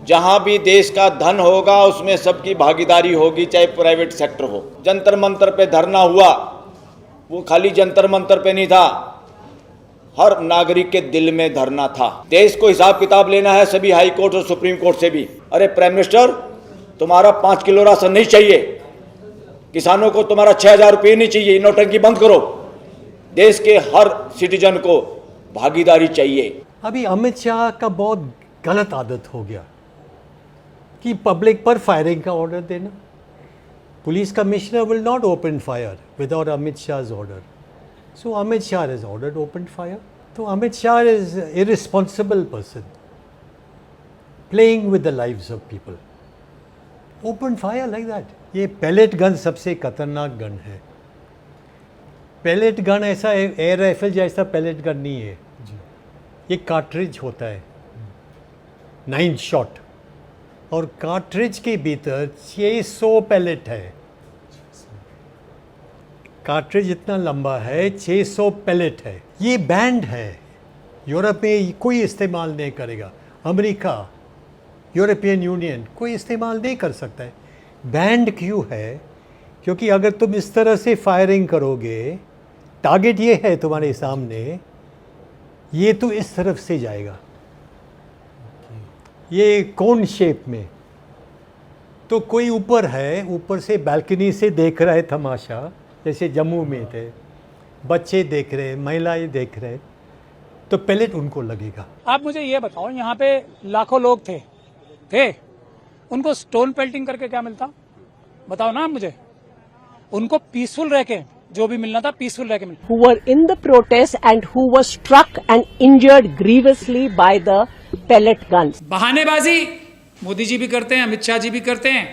जहां भी देश का धन होगा उसमें सबकी भागीदारी होगी, चाहे प्राइवेट सेक्टर हो। जंतर मंतर पे धरना हुआ, वो खाली जंतर मंतर पे नहीं था, हर नागरिक के दिल में धरना था। देश को हिसाब किताब लेना है सभी हाई कोर्ट और सुप्रीम कोर्ट से भी। अरे प्राइम मिनिस्टर, तुम्हारा 5 किलो राशन नहीं चाहिए, किसानों को तुम्हारा 6,000 रुपये नहीं चाहिए, नौटंकी बंद करो। देश के हर सिटीजन को भागीदारी चाहिए। अभी अमित शाह का बहुत गलत आदत हो गया कि पब्लिक पर फायरिंग का ऑर्डर देना। Police commissioner will not open fire without Amit Shah's order, so Amit Shah has ordered open fire. तो Amit Shah is irresponsible person playing with the lives of people. Open fire like that. ये पैलेट गन सबसे खतरनाक gun है। Pellet gun ऐसा air rifle जैसा pellet gun नहीं है, ये कार्ट्रिज होता है 9 शॉट, और कार्ट्रिज के भीतर 600 पैलेट है। कार्ट्रिज इतना लंबा है, 600 पैलेट है। ये बैंड है, यूरोप में कोई इस्तेमाल नहीं करेगा, अमेरिका, यूरोपियन यूनियन कोई इस्तेमाल नहीं कर सकता है। बैंड क्यों है? क्योंकि अगर तुम इस तरह से फायरिंग करोगे, टारगेट ये है तुम्हारे सामने, ये तो इस तरफ से जाएगा, ये कोन शेप में। तो कोई ऊपर है, ऊपर से बालकनी से देख रहा है तमाशा, जैसे जम्मू में थे, बच्चे देख रहे, महिलाएं देख रहे, तो पैलेट उनको लगेगा। आप मुझे ये बताओ, यहाँ पे लाखों लोग थे, उनको स्टोन पेल्टिंग करके क्या मिलता? बताओ ना आप मुझे। उनको पीसफुल रह के जो भी मिलना था, पीसफुल रह के मिलना। Who were in the protest and who were struck and injured grievously by the pellet guns. बहानेबाजी Modi ji भी करते हैं, अमित शाह जी भी करते हैं,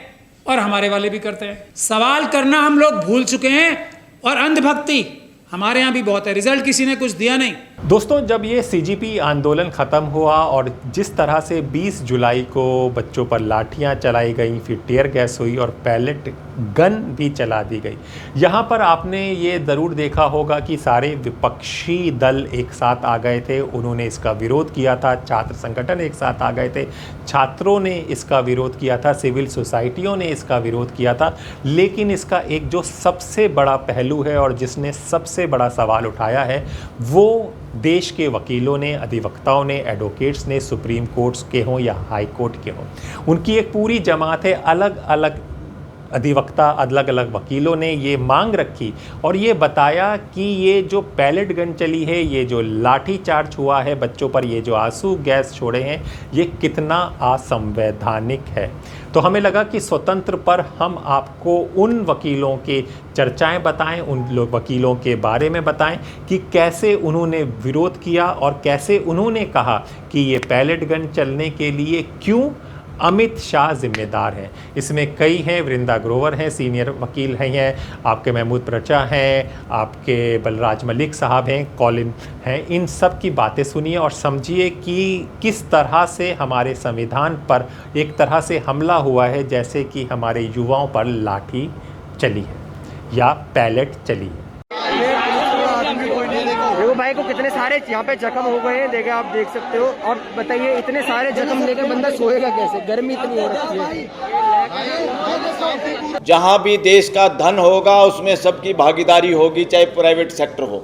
और हमारे वाले भी करते हैं। सवाल करना हम लोग भूल चुके हैं, और अंधभक्ति हमारे यहाँ भी बहुत है। रिजल्ट किसी ने कुछ दिया नहीं। दोस्तों, जब ये सीजीपी आंदोलन ख़त्म हुआ और जिस तरह से 20 जुलाई को बच्चों पर लाठियां चलाई गई, फिर टियर गैस हुई और पैलेट गन भी चला दी गई, यहाँ पर आपने ये ज़रूर देखा होगा कि सारे विपक्षी दल एक साथ आ गए थे, उन्होंने इसका विरोध किया था। छात्र संगठन एक साथ आ गए थे, छात्रों ने इसका विरोध किया था, सिविल सोसाइटियों ने इसका विरोध किया था। लेकिन इसका एक जो सबसे बड़ा पहलू है और जिसने सबसे बड़ा सवाल उठाया है, वो देश के वकीलों ने, अधिवक्ताओं ने, एडवोकेट्स ने, सुप्रीम कोर्ट्स के हों या हाई कोर्ट के हों, उनकी एक पूरी जमात है। अलग अलग अधिवक्ता, अलग अलग वकीलों ने ये मांग रखी और ये बताया कि ये जो पैलेट गन चली है, ये जो लाठी चार्ज हुआ है बच्चों पर, ये जो आंसू गैस छोड़े हैं, ये कितना असंवैधानिक है। तो हमें लगा कि स्वतंत्र पर हम आपको उन वकीलों के चर्चाएं बताएं, उन वकीलों के बारे में बताएं कि कैसे उन्होंने विरोध किया और कैसे उन्होंने कहा कि ये पैलेट गन चलने के लिए क्यों अमित शाह जिम्मेदार हैं। इसमें कई हैं, वृंदा ग्रोवर हैं, सीनियर वकील हैं, आपके महमूद प्रचा हैं, आपके बलराज मलिक साहब हैं, कॉलिन हैं। इन सब की बातें सुनिए और समझिए कि किस तरह से हमारे संविधान पर एक तरह से हमला हुआ है, जैसे कि हमारे युवाओं पर लाठी चली है या पैलेट चली है। भाई को कितने सारे यहाँ पे जख्म हो गए हैं, देखिए आप देख सकते हो। और बताइए, इतने सारे जख्म लेकर बंदा सोएगा कैसे? गर्मी इतनी हो रखी है। जहां भी देश का धन होगा उसमें सबकी भागीदारी होगी, चाहे प्राइवेट सेक्टर हो।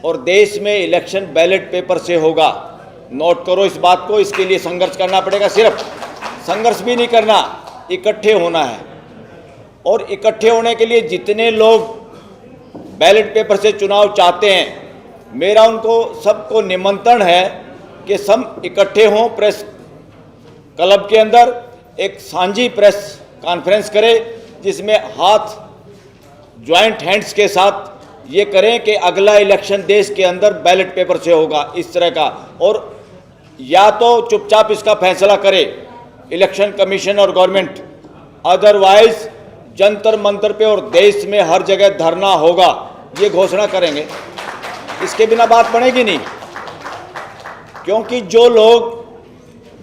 और देश में इलेक्शन बैलेट पेपर से होगा। नोट करो इस बात को, इसके लिए संघर्ष करना पड़ेगा। सिर्फ संघर्ष भी नहीं करना, इकट्ठे होना है। और इकट्ठे होने के लिए जितने लोग बैलेट पेपर से चुनाव चाहते हैं, मेरा उनको सबको निमंत्रण है कि सब इकट्ठे हों। प्रेस क्लब के अंदर एक सांझी प्रेस कॉन्फ्रेंस करें, जिसमें हाथ ज्वाइंट हैंड्स के साथ ये करें कि अगला इलेक्शन देश के अंदर बैलेट पेपर से होगा, इस तरह का। और या तो चुपचाप इसका फैसला करे इलेक्शन कमीशन और गवर्नमेंट, अदरवाइज जंतर मंतर पे और देश में हर जगह धरना होगा, ये घोषणा करेंगे। इसके बिना बात बनेगी नहीं, क्योंकि जो लोग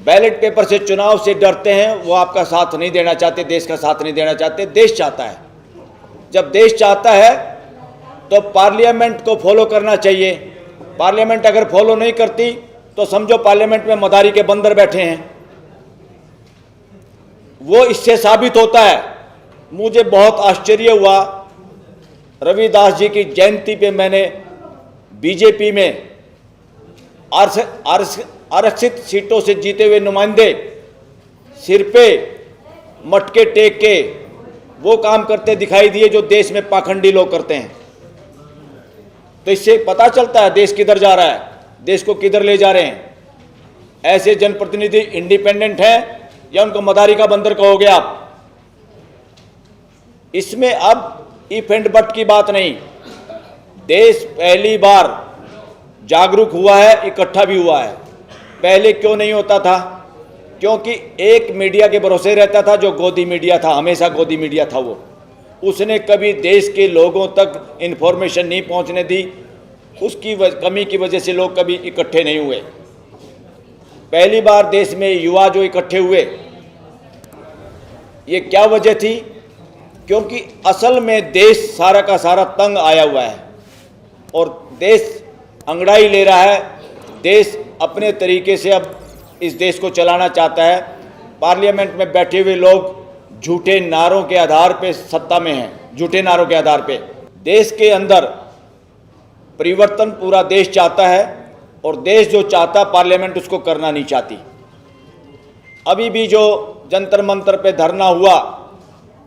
बैलेट पेपर से, चुनाव से डरते हैं, वो आपका साथ नहीं देना चाहते, देश का साथ नहीं देना चाहते। देश चाहता है, जब देश चाहता है तो पार्लियामेंट को फॉलो करना चाहिए। पार्लियामेंट अगर फॉलो नहीं करती तो समझो पार्लियामेंट में मदारी के बंदर बैठे हैं। वो इससे साबित होता है। मुझे बहुत आश्चर्य हुआ, रविदास जी की जयंती पे मैंने बीजेपी में आरक्षित सीटों से जीते हुए नुमाइंदे सिर पे मटके टेक के वो काम करते दिखाई दिए जो देश में पाखंडी लोग करते हैं। तो इससे पता चलता है देश किधर जा रहा है, देश को किधर ले जा रहे हैं। ऐसे जनप्रतिनिधि इंडिपेंडेंट हैं या उनको मदारी का बंदर कहोगे आप। इसमें अब इफ एंड बट की बात नहीं, देश पहली बार जागरूक हुआ है, इकट्ठा भी हुआ है। पहले क्यों नहीं होता था? क्योंकि एक मीडिया के भरोसे रहता था जो गोदी मीडिया था, हमेशा गोदी मीडिया था। वो उसने कभी देश के लोगों तक इन्फॉर्मेशन नहीं पहुंचने दी। उसकी कमी की वजह से लोग कभी इकट्ठे नहीं हुए। पहली बार देश में युवा जो इकट्ठे हुए, ये क्या वजह थी? क्योंकि असल में देश सारा का सारा तंग आया हुआ है और देश अंगड़ाई ले रहा है। देश अपने तरीके से अब इस देश को चलाना चाहता है। पार्लियामेंट में बैठे हुए लोग झूठे नारों के आधार पे सत्ता में हैं, झूठे नारों के आधार पे। देश के अंदर परिवर्तन पूरा देश चाहता है और देश जो चाहता पार्लियामेंट उसको करना नहीं चाहती। अभी भी जो जंतर मंतर पे धरना हुआ,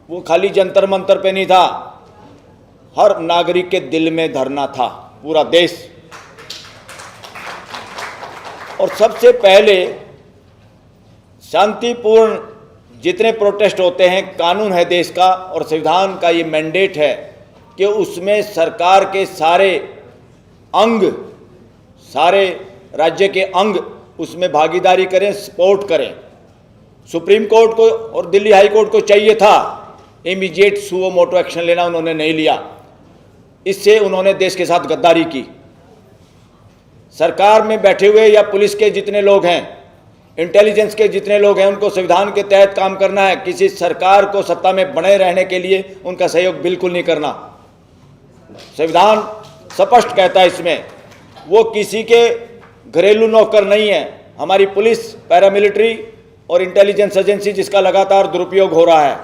वो खाली जंतर मंतर पे नहीं था, हर नागरिक के दिल में धरना था, पूरा देश। और सबसे पहले शांतिपूर्ण जितने प्रोटेस्ट होते हैं, कानून है देश का और संविधान का ये मैंडेट है कि उसमें सरकार के सारे अंग, सारे राज्य के अंग उसमें भागीदारी करें, सपोर्ट करें। सुप्रीम कोर्ट को और दिल्ली हाई कोर्ट को चाहिए था इमीडिएट सुओ मोटो एक्शन लेना, उन्होंने नहीं लिया। इससे उन्होंने देश के साथ गद्दारी की। सरकार में बैठे हुए या पुलिस के जितने लोग हैं, इंटेलिजेंस के जितने लोग हैं, उनको संविधान के तहत काम करना है। किसी सरकार को सत्ता में बने रहने के लिए उनका सहयोग बिल्कुल नहीं करना। संविधान स्पष्ट कहता है इसमें, वो किसी के घरेलू नौकर नहीं है। हमारी पुलिस, पैरामिलिट्री और इंटेलिजेंस एजेंसी जिसका लगातार दुरुपयोग हो रहा है।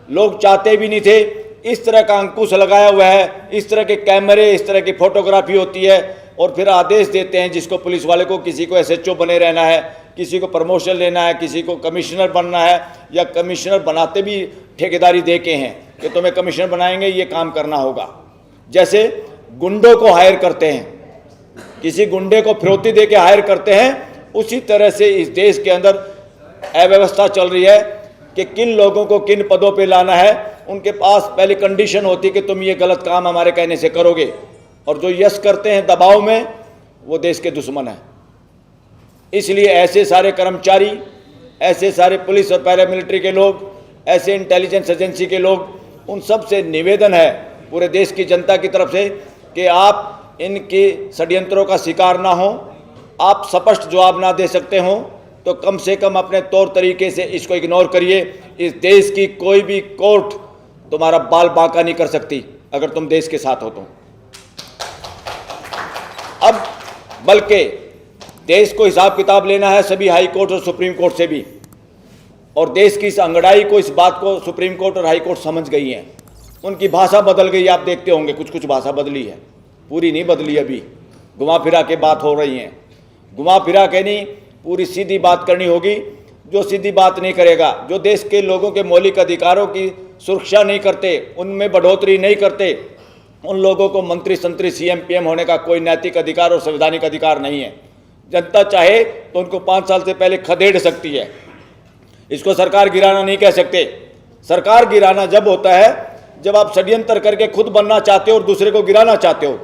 लोग चाहते भी नहीं थे, इस तरह का अंकुश लगाया हुआ है, इस तरह के कैमरे, इस तरह की फोटोग्राफी होती है और फिर आदेश देते हैं जिसको पुलिस वाले को, किसी को एसएचओ बने रहना है, किसी को प्रमोशन लेना है, किसी को कमिश्नर बनना है, या कमिश्नर बनाते भी ठेकेदारी दे के हैं कि तुम्हें कमिश्नर बनाएंगे, ये काम करना होगा। जैसे गुंडों को हायर करते हैं, किसी गुंडे को फिरौती दे के हायर करते हैं, उसी तरह से इस देश के अंदर अव्यवस्था चल रही है कि किन लोगों को किन पदों पे लाना है। उनके पास पहले कंडीशन होती है कि तुम ये गलत काम हमारे कहने से करोगे, और जो यस करते हैं दबाव में, वो देश के दुश्मन हैं। इसलिए ऐसे सारे कर्मचारी, ऐसे सारे पुलिस और पैरामिलिट्री के लोग, ऐसे इंटेलिजेंस एजेंसी के लोग, उन सब से निवेदन है पूरे देश की जनता की तरफ से कि आप इनके षड्यंत्रों का शिकार ना हो। आप स्पष्ट जवाब ना दे सकते हो तो कम से कम अपने तौर तरीके से इसको इग्नोर करिए। इस देश की कोई भी कोर्ट तुम्हारा बाल बांका नहीं कर सकती अगर तुम देश के साथ हो तो। अब बल्कि देश को हिसाब किताब लेना है सभी हाई कोर्ट और सुप्रीम कोर्ट से भी, और देश की इस अंगड़ाई को, इस बात को सुप्रीम कोर्ट और हाई कोर्ट समझ गई हैं। उनकी भाषा बदल गई, आप देखते होंगे कुछ कुछ भाषा बदली है, पूरी नहीं बदली। अभी घुमा फिरा के बात हो रही हैं, घुमा फिरा के नहीं, पूरी सीधी बात करनी होगी। जो सीधी बात नहीं करेगा, जो देश के लोगों के मौलिक अधिकारों की सुरक्षा नहीं करते, उनमें बढ़ोतरी नहीं करते, उन लोगों को मंत्री संतरी सीएम पीएम होने का कोई नैतिक अधिकार और संवैधानिक अधिकार नहीं है। जनता चाहे तो उनको 5 साल से पहले खदेड़ सकती है। इसको सरकार गिराना नहीं कह सकते। सरकार गिराना जब होता है जब आप षड्यंत्र करके खुद बनना चाहते हो और दूसरे को गिराना चाहते हो।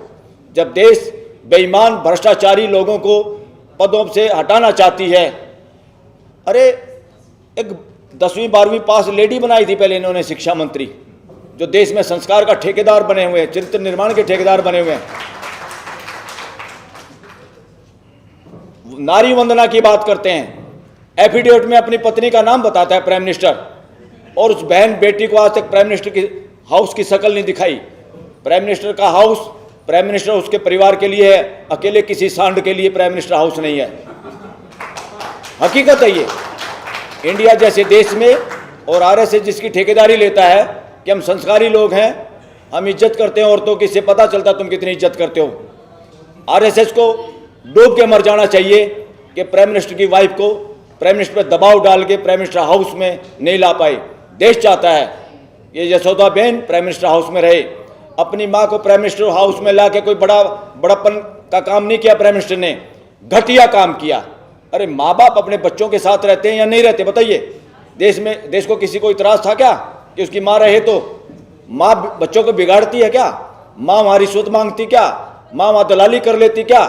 जब देश बेईमान भ्रष्टाचारी लोगों को पदों से हटाना चाहती है। अरे एक 10वीं 12वीं पास लेडी बनाई थी पहले इन्होंने शिक्षा मंत्री, जो देश में संस्कार का ठेकेदार बने हुए हैं, चरित्र निर्माण के ठेकेदार बने हुए हैं। नारी वंदना की बात करते हैं, एफिडेविट में अपनी पत्नी का नाम बताता है प्राइम मिनिस्टर, और उस बहन बेटी को आज तक प्राइम मिनिस्टर की हाउस की शक्ल नहीं दिखाई। प्राइम मिनिस्टर का हाउस प्राइम मिनिस्टर उसके परिवार के लिए है, अकेले किसी सांड के लिए प्राइम मिनिस्टर हाउस नहीं है। हकीकत है ये। इंडिया जैसे देश में और आरएसएस जिसकी ठेकेदारी लेता है कि हम संस्कारी लोग हैं, हम इज्जत करते हैं औरतों की, इससे पता चलता तुम कितनी इज्जत करते हो। आरएसएस को डूब के मर जाना चाहिए कि प्राइम मिनिस्टर की वाइफ को प्राइम मिनिस्टर पर दबाव डाल के प्राइम मिनिस्टर हाउस में नहीं ला पाए। देश चाहता है ये यशोदा बहन प्राइम मिनिस्टर हाउस में रहे। अपनी माँ को प्राइम मिनिस्टर हाउस में ला के कोई बड़ापन का काम नहीं किया प्राइम मिनिस्टर ने, घटिया काम किया। अरे माँ बाप अपने बच्चों के साथ रहते हैं या नहीं रहते बताइए? देश को किसी को इतराज था क्या कि उसकी माँ रहे? तो माँ बच्चों को बिगाड़ती है क्या? माँ वहाँ रिश्वत मांगती क्या? माँ वहाँ दलाली कर लेती क्या?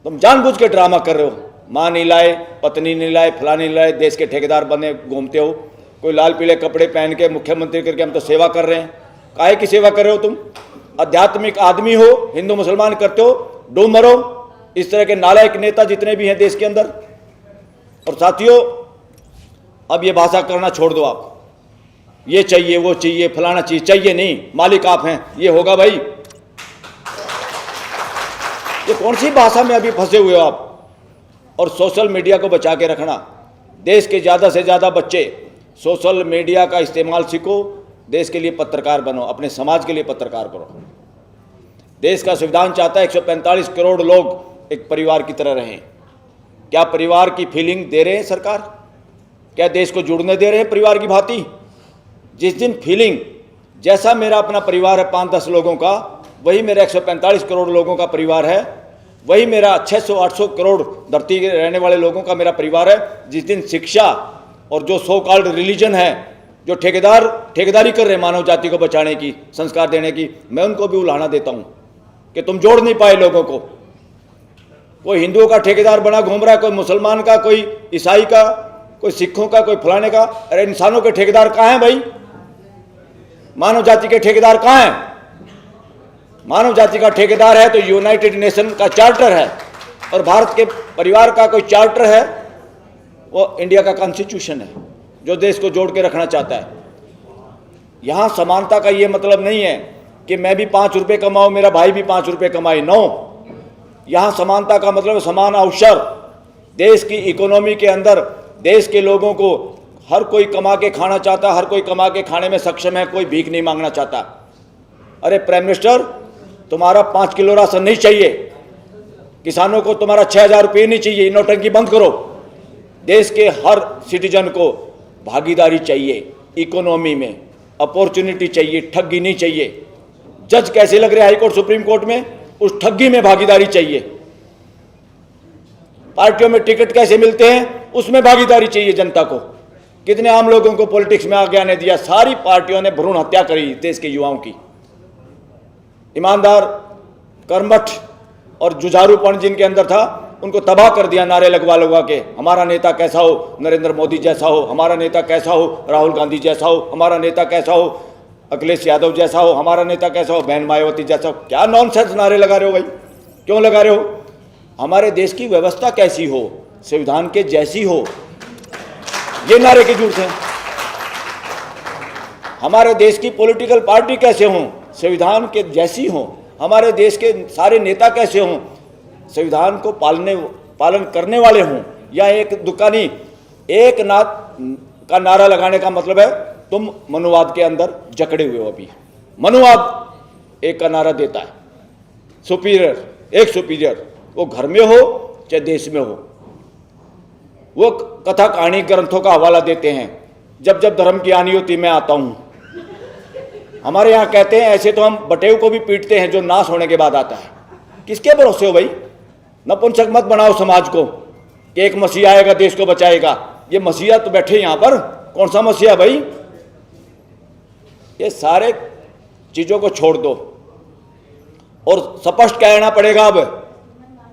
तुम जानबूझ के ड्रामा कर रहे हो। माँ नहीं लाए, पत्नी नहीं लाए, फलानी नहीं लाए, देश के ठेकेदार बने घूमते हो। कोई लाल पीले कपड़े पहन के मुख्यमंत्री करके हम तो सेवा कर रहे हैं। काहे की सेवा कर रहे हो तुम? आध्यात्मिक आदमी हो, हिंदू मुसलमान करते हो, डूब मरो। इस तरह के नालायक नेता जितने भी हैं देश के अंदर। और साथियों, अब ये भाषा करना छोड़ दो आप। ये चाहिए, वो चाहिए, फलाना चीज चाहिए नहीं, मालिक आप हैं, ये होगा भाई। ये कौन सी भाषा में अभी फंसे हुए हो आप? और सोशल मीडिया को बचा के रखना। देश के ज़्यादा से ज़्यादा बच्चे सोशल मीडिया का इस्तेमाल सीखो, देश के लिए पत्रकार बनो, अपने समाज के लिए पत्रकार बनो। देश का संविधान चाहता है 145 करोड़ लोग एक परिवार की तरह रहें। क्या परिवार की फीलिंग दे रहे हैं सरकार? क्या देश को जुड़ने दे रहे हैं परिवार की भांति? जिस दिन फीलिंग जैसा मेरा अपना परिवार है 5-10 लोगों का, वही मेरा 145 करोड़ लोगों का परिवार है, वही मेरा 600-800 करोड़ धरती के रहने वाले लोगों का मेरा परिवार है। जिस दिन शिक्षा और जो सो कॉल्ड रिलीजन है, जो ठेकेदारी कर रहे हैं मानव जाति को बचाने की, संस्कार देने की, मैं उनको भी उलाहना देता हूँ कि तुम जोड़ नहीं पाए लोगों को। कोई हिंदुओं का ठेकेदार बना घूम रहा है, कोई मुसलमान का, कोई ईसाई का, कोई सिखों का, कोई फलाने का। अरे इंसानों के ठेकेदार कहाँ हैं भाई? मानव जाति के ठेकेदार कहाँ हैं? मानव जाति का ठेकेदार है तो यूनाइटेड नेशन का चार्टर है, और भारत के परिवार का कोई चार्टर है, वो इंडिया का कॉन्स्टिट्यूशन है जो देश को जोड़ के रखना चाहता है। यहाँ समानता का ये मतलब नहीं है कि मैं भी 5 रुपये कमाऊँ, मेरा भाई भी 5 रुपये कमाए। नो, यहाँ समानता का मतलब समान अवसर। देश की इकोनॉमी के अंदर देश के लोगों को हर कोई कमा के खाना चाहता, हर कोई कमा के खाने में सक्षम है, कोई भीख नहीं मांगना चाहता। अरे प्राइम मिनिस्टर, तुम्हारा 5 किलो राशन नहीं चाहिए, किसानों को तुम्हारा 6,000 रुपये नहीं चाहिए। नोटंकी बंद करो। देश के हर सिटीजन को भागीदारी चाहिए, इकोनॉमी में अपॉर्चुनिटी चाहिए, ठगी नहीं चाहिए। जज कैसे लग रहे हाई कोर्ट सुप्रीम कोर्ट में, उस ठगी में भागीदारी चाहिए। पार्टियों में टिकट कैसे मिलते हैं, उसमें भागीदारी चाहिए जनता को। कितने आम लोगों को पॉलिटिक्स में आगे आने दिया? सारी पार्टियों ने भ्रूण हत्या करी देश के युवाओं की। ईमानदार, कर्मठ और जुझारूपन जिनके अंदर था, उनको तबाह कर दिया नारे लगवा के। हमारा नेता कैसा हो, नरेंद्र मोदी जैसा हो, हमारा नेता कैसा हो, राहुल गांधी जैसा हो, हमारा नेता कैसा हो, अखिलेश यादव जैसा हो, हमारा नेता कैसा हो, बहन मायावती जैसा हो। क्या नॉनसेंस नारे लगा रहे हो भाई? क्यों लगा रहे हो? हमारे देश की व्यवस्था कैसी हो, संविधान के जैसी हो, ये नारे की जरूरत है। हमारे देश की पॉलिटिकल पार्टी कैसे हों, संविधान के जैसी हों। हमारे देश के सारे नेता कैसे हों, संविधान को पालन करने वाले हों। या एक दुकानी एक नाथ का नारा लगाने का मतलब है तुम मनुवाद के अंदर जकड़े हुए हो। अभी मनुवाद एक का नारा देता है, सुपीरियर, एक सुपीरियर, वो घर में हो चाहे देश में हो। वो कथा कहानी ग्रंथों का हवाला देते हैं, जब जब धर्म की हानि होती मैं आता हूँ। हमारे यहाँ कहते हैं ऐसे तो हम बटेव को भी पीटते हैं जो नाश होने के बाद आता है। किसके भरोसे हो भाई? नपुंसक मत बनाओ समाज को कि एक मसीहा आएगा देश को बचाएगा। ये मसीहा तो बैठे यहाँ पर, कौन सा मसीहा भाई? ये सारे चीज़ों को छोड़ दो और स्पष्ट कहना पड़ेगा अब,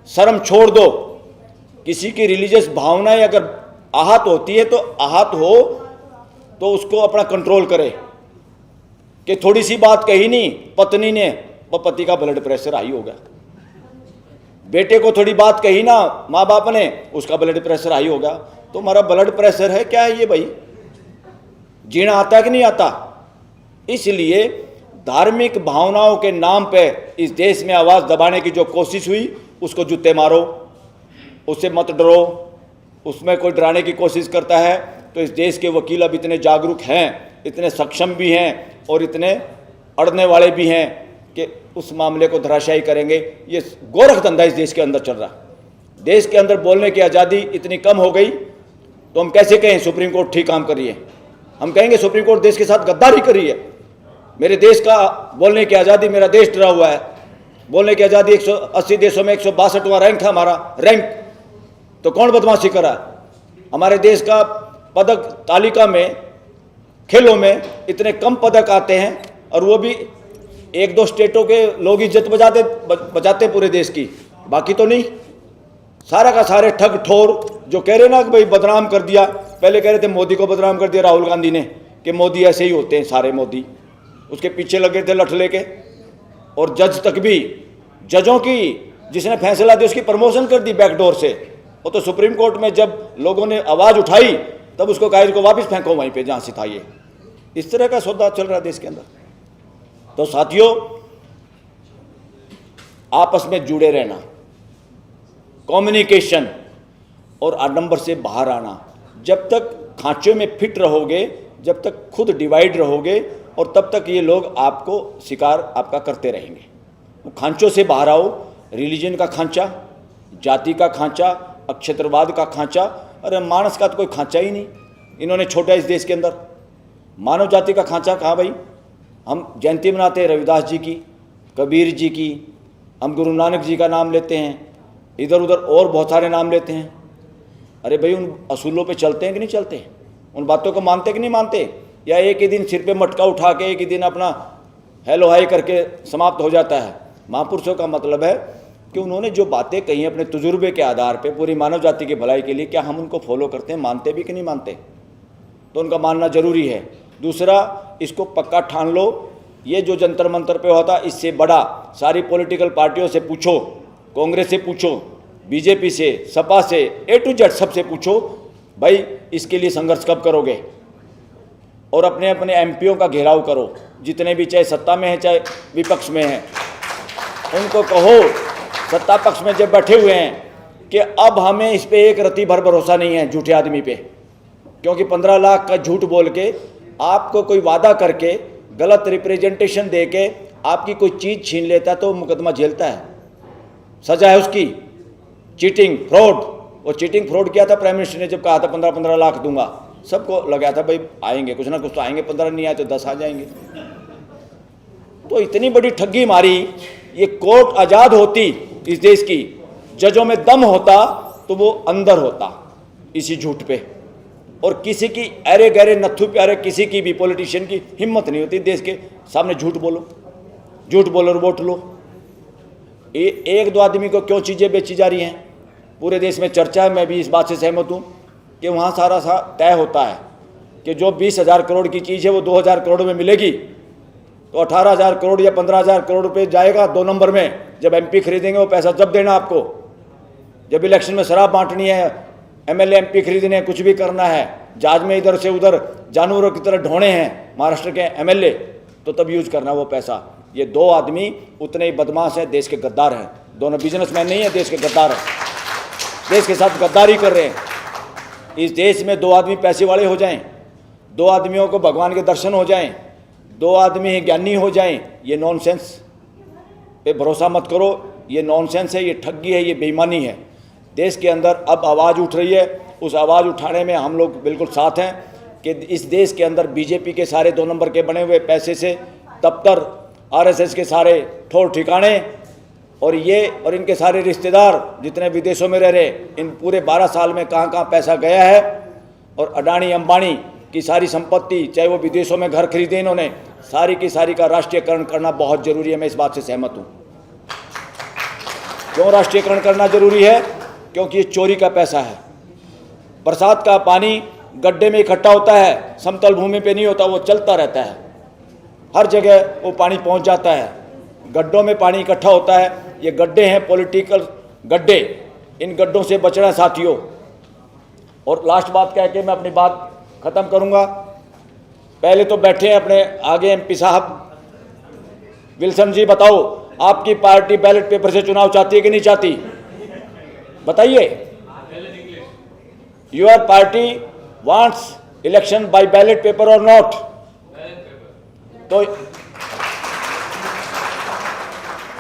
शर्म छोड़ दो। किसी की रिलीजियस भावनाएं अगर आहत होती है तो आहत हो तो उसको अपना कंट्रोल करे कि थोड़ी सी बात कही नहीं पत्नी ने, वो पति का ब्लड प्रेशर हाई हो गया। बेटे को थोड़ी बात कही ना माँ बाप ने, उसका ब्लड प्रेशर हाई हो गया। तो हमारा ब्लड प्रेशर है क्या है ये भाई? जीना आता है कि नहीं आता? इसलिए धार्मिक भावनाओं के नाम पे इस देश में आवाज़ दबाने की जो कोशिश हुई उसको जूते मारो, उससे मत डरो। उसमें कोई डराने की कोशिश करता है तो इस देश के वकील अब इतने जागरूक हैं, इतने सक्षम भी हैं और इतने अड़ने वाले भी हैं कि उस मामले को धराशायी करेंगे। ये गोरख धंधा इस देश के अंदर चल रहा है। देश के अंदर बोलने की आज़ादी इतनी कम हो गई तो हम कैसे कहें सुप्रीम कोर्ट ठीक काम कर रही है? हम कहेंगे सुप्रीम कोर्ट देश के साथ गद्दारी कर रही है। मेरे देश का बोलने की आज़ादी, मेरा देश डरा हुआ है। बोलने की आज़ादी 180 देशों में 162वां रैंक है हमारा रैंक। तो कौन बदमाशी करा? हमारे देश का पदक तालिका में खेलों में इतने कम पदक आते हैं और वो भी 1-2 स्टेटों के लोग इज्जत बजाते पूरे देश की, बाकी तो नहीं। सारा का सारे ठग ठोर जो कह रहे ना कि भाई बदनाम कर दिया, पहले कह रहे थे मोदी को बदनाम कर दिया राहुल गांधी ने कि मोदी ऐसे ही होते हैं सारे मोदी, उसके पीछे लगे थे लठ लेके। और जज तक भी, जजों की जिसने फैसला दिया उसकी प्रमोशन कर दी बैकडोर से। वो तो सुप्रीम कोर्ट में जब लोगों ने आवाज़ उठाई तब उसको कहा इसको वापस फेंको वहीं पे जहाँ से था। ये इस तरह का सौदा चल रहा है देश के अंदर। तो साथियों, आपस में जुड़े रहना, कम्युनिकेशन और आडंबर से बाहर आना। जब तक खांचों में फिट रहोगे, जब तक खुद डिवाइड रहोगे, और तब तक ये लोग आपको शिकार आपका करते रहेंगे। खांचों से बाहर आओ। रिलीजन का खांचा, जाति का खांचा, अक्षत्रवाद का खांचा, अरे मानस का तो कोई खांचा ही नहीं इन्होंने छोड़ा इस देश के अंदर। मानव जाति का खांचा कहाँ भाई? हम जयंती मनाते हैं रविदास जी की, कबीर जी की, हम गुरु नानक जी का नाम लेते हैं, इधर उधर और बहुत सारे नाम लेते हैं। अरे भाई, उन असूलों पे चलते हैं कि नहीं चलते? उन बातों को मानते कि नहीं मानते? या एक ही दिन सिर पे मटका उठा के एक ही दिन अपना हेलो हाई करके समाप्त हो जाता है? महापुरुषों का मतलब है कि उन्होंने जो बातें कही अपने तजुर्बे के आधार पे पूरी मानव जाति की भलाई के लिए, क्या हम उनको फॉलो करते हैं, मानते भी कि नहीं मानते? तो उनका मानना जरूरी है। दूसरा, इसको पक्का ठान लो, ये जो जंतर मंतर पे होता इससे बड़ा सारी पॉलिटिकल पार्टियों से पूछो, कांग्रेस से पूछो, बीजेपी से, सपा से, ए टू जेड सबसे पूछो भाई इसके लिए संघर्ष कब करोगे। और अपने अपने एमपीओं का घेराव करो, जितने भी, चाहे सत्ता में हैं चाहे विपक्ष में हैं। उनको कहो, सत्ता पक्ष में जब बैठे हुए हैं, कि अब हमें इस पे एक रत्ती भर भरोसा नहीं है झूठे आदमी पे, क्योंकि 15 लाख का झूठ बोल के, आपको कोई वादा करके, गलत रिप्रेजेंटेशन दे के आपकी कोई चीज़ छीन लेता है तो मुकदमा झेलता है, सजा है उसकी। चीटिंग, फ्रॉड, वो चीटिंग फ्रॉड किया था प्राइम मिनिस्टर ने जब कहा था 15-15 लाख दूंगा, सबको लगाया था भाई आएंगे कुछ ना कुछ तो आएंगे, 15 नहीं आए तो 10 आ जाएंगे। तो इतनी बड़ी ठगी मारी। ये कोर्ट आज़ाद होती इस देश की, जजों में दम होता तो वो अंदर होता इसी झूठ पे। और किसी की अरे गहरे नत्थु प्यारे किसी की भी पॉलिटिशियन की हिम्मत नहीं होती देश के सामने झूठ बोलो, झूठ बोलो और वोट लो। एक दो आदमी को क्यों चीज़ें बेची जा रही हैं? पूरे देश में चर्चा है, मैं भी इस बात से सहमत हूँ कि वहाँ सारा तय होता है कि जो 20,000 करोड़ की चीज़ है वो 2,000 करोड़ में मिलेगी, तो 18,000 करोड़ या 15,000 करोड़ रुपये जाएगा 2 नंबर में। जब एमपी खरीदेंगे वो पैसा जब देना आपको। जब इलेक्शन में शराब बांटनी है, एमएलए एमपी खरीदने हैं, कुछ भी करना है, जहाज में इधर से उधर जानवरों की तरह ढोने हैं महाराष्ट्र के एमएलए, तो तब यूज करना वो पैसा। ये 2 आदमी उतने ही बदमाश हैं, देश के गद्दार हैं। दोनों बिजनेसमैन नहीं है, देश के गद्दार हैं, देश के साथ गद्दारी कर रहे हैं। इस देश में 2 आदमी पैसे वाले हो जाएं, 2 आदमियों को भगवान के दर्शन हो जाएं, 2 आदमी ज्ञानी हो जाएं, ये नॉनसेंस पे भरोसा मत करो। ये नॉनसेंस है, ये ठगी है, ये बेईमानी है। देश के अंदर अब आवाज़ उठ रही है, उस आवाज़ उठाने में हम लोग बिल्कुल साथ हैं कि इस देश के अंदर बीजेपी के सारे 2 नंबर के बने हुए पैसे से दफ्तर, आरएसएस के सारे ठोर ठिकाने और ये और इनके सारे रिश्तेदार जितने विदेशों में रह रहे, इन पूरे 12 साल में कहाँ कहाँ पैसा गया है। और अडानी अंबानी की सारी संपत्ति, चाहे वो विदेशों में घर खरीदे इन्होंने, सारी की सारी का राष्ट्रीयकरण करना बहुत ज़रूरी है। मैं इस बात से सहमत हूँ। क्यों राष्ट्रीयकरण करना जरूरी है? क्योंकि ये चोरी का पैसा है। बरसात का पानी गड्ढे में इकट्ठा होता है, समतल भूमि पे नहीं होता, वो चलता रहता है, हर जगह वो पानी पहुंच जाता है। गड्ढों में पानी इकट्ठा होता है, ये गड्ढे हैं पॉलिटिकल गड्ढे, इन गड्ढों से बचना है साथियों। और लास्ट बात कह के मैं अपनी बात ख़त्म करूंगा। पहले तो बैठे हैं अपने आगे एमपी साहब, विल्सन जी बताओ, आपकी पार्टी बैलेट पेपर से चुनाव चाहती है कि नहीं चाहती? बताइए। Your party wants election by ballot paper और नॉट?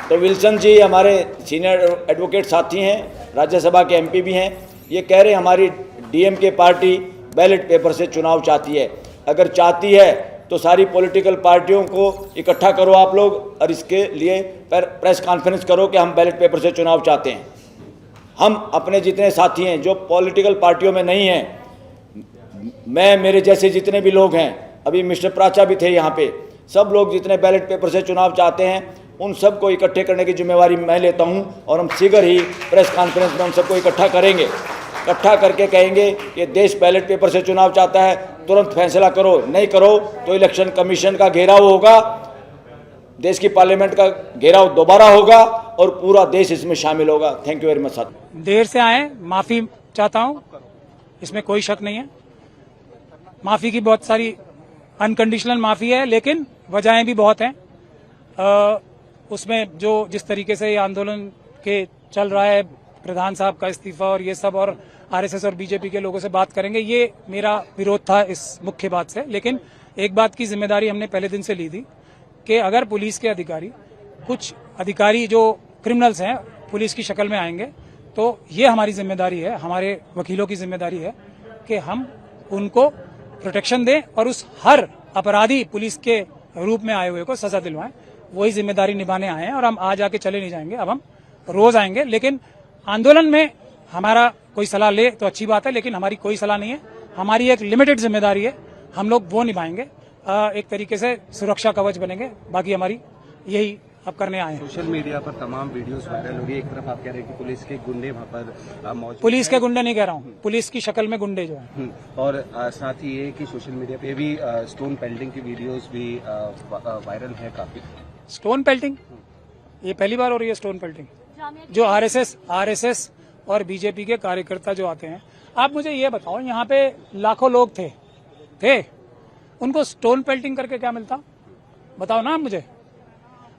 तो विल्सन जी हमारे सीनियर एडवोकेट साथी हैं, राज्यसभा के एमपी भी हैं, ये कह रहे हैं हमारी डीएमके पार्टी बैलेट पेपर से चुनाव चाहती है। अगर चाहती है तो सारी पॉलिटिकल पार्टियों को इकट्ठा करो आप लोग और इसके लिए प्रेस कॉन्फ्रेंस करो कि हम बैलेट पेपर से चुनाव चाहते हैं। हम अपने जितने साथी हैं जो पॉलिटिकल पार्टियों में नहीं हैं, मैं मेरे जैसे जितने भी लोग हैं, अभी मिस्टर प्राचा भी थे यहाँ पे, सब लोग जितने बैलेट पेपर से चुनाव चाहते हैं उन सबको इकट्ठे करने की जिम्मेवारी मैं लेता हूं और हम शीघ्र ही प्रेस कॉन्फ्रेंस में उन सबको इकट्ठा करेंगे। इकट्ठा करके कहेंगे कि देश बैलेट पेपर से चुनाव चाहता है, तुरंत फैसला करो, नहीं करो तो इलेक्शन कमीशन का घेराव होगा, देश की पार्लियामेंट का घेराव दोबारा होगा और पूरा देश इसमें शामिल होगा। थैंक यू वेरी मच साथी। देर से आए, माफी चाहता हूं, इसमें कोई शक नहीं है। माफी की बहुत सारी अनकंडीशनल माफी है, लेकिन वजहें भी बहुत हैं। उसमें जो जिस तरीके से ये आंदोलन के चल रहा है, प्रधान साहब का इस्तीफा और ये सब, और आरएसएस और बीजेपी के लोगों से बात करेंगे, ये मेरा विरोध था इस मुख्य बात से। लेकिन एक बात की जिम्मेदारी हमने पहले दिन से ली थी कि अगर पुलिस के अधिकारी, कुछ अधिकारी जो क्रिमिनल्स हैं पुलिस की शक्ल में आएंगे, तो ये हमारी जिम्मेदारी है, हमारे वकीलों की जिम्मेदारी है कि हम उनको प्रोटेक्शन दें और उस हर अपराधी पुलिस के रूप में आए हुए को सजा दिलवाएं। वही जिम्मेदारी निभाने आए हैं और हम आज आके चले नहीं जाएंगे, अब हम रोज आएंगे। लेकिन आंदोलन में हमारा कोई सलाह ले तो अच्छी बात है, लेकिन हमारी कोई सलाह नहीं है, हमारी एक लिमिटेड जिम्मेदारी है, हम लोग वो निभाएंगे, एक तरीके से सुरक्षा कवच बनेंगे। बाकी हमारी यही अब करने आए हैं। सोशल मीडिया पर तमाम वीडियोस वायरल हो रही है, एक तरफ आप कह रहे हैं कि पुलिस के गुंडे वहां पर मौजूद, पुलिस के गुंडे नहीं कह रहा हूँ, पुलिस की शक्ल में गुंडे जो हैं। और साथ ही ये कि सोशल मीडिया पे भी स्टोन पेल्टिंग की वीडियोस भी वायरल है काफी। स्टोन पेल्टिंग ये पहली बार हो रही है। स्टोन पेल्टिंग जो आरएसएस और बीजेपी के कार्यकर्ता जो आते हैं, आप मुझे ये बताओ, यहाँ पे लाखों लोग थे, उनको स्टोन पेल्टिंग करके क्या मिलता? बताओ ना मुझे।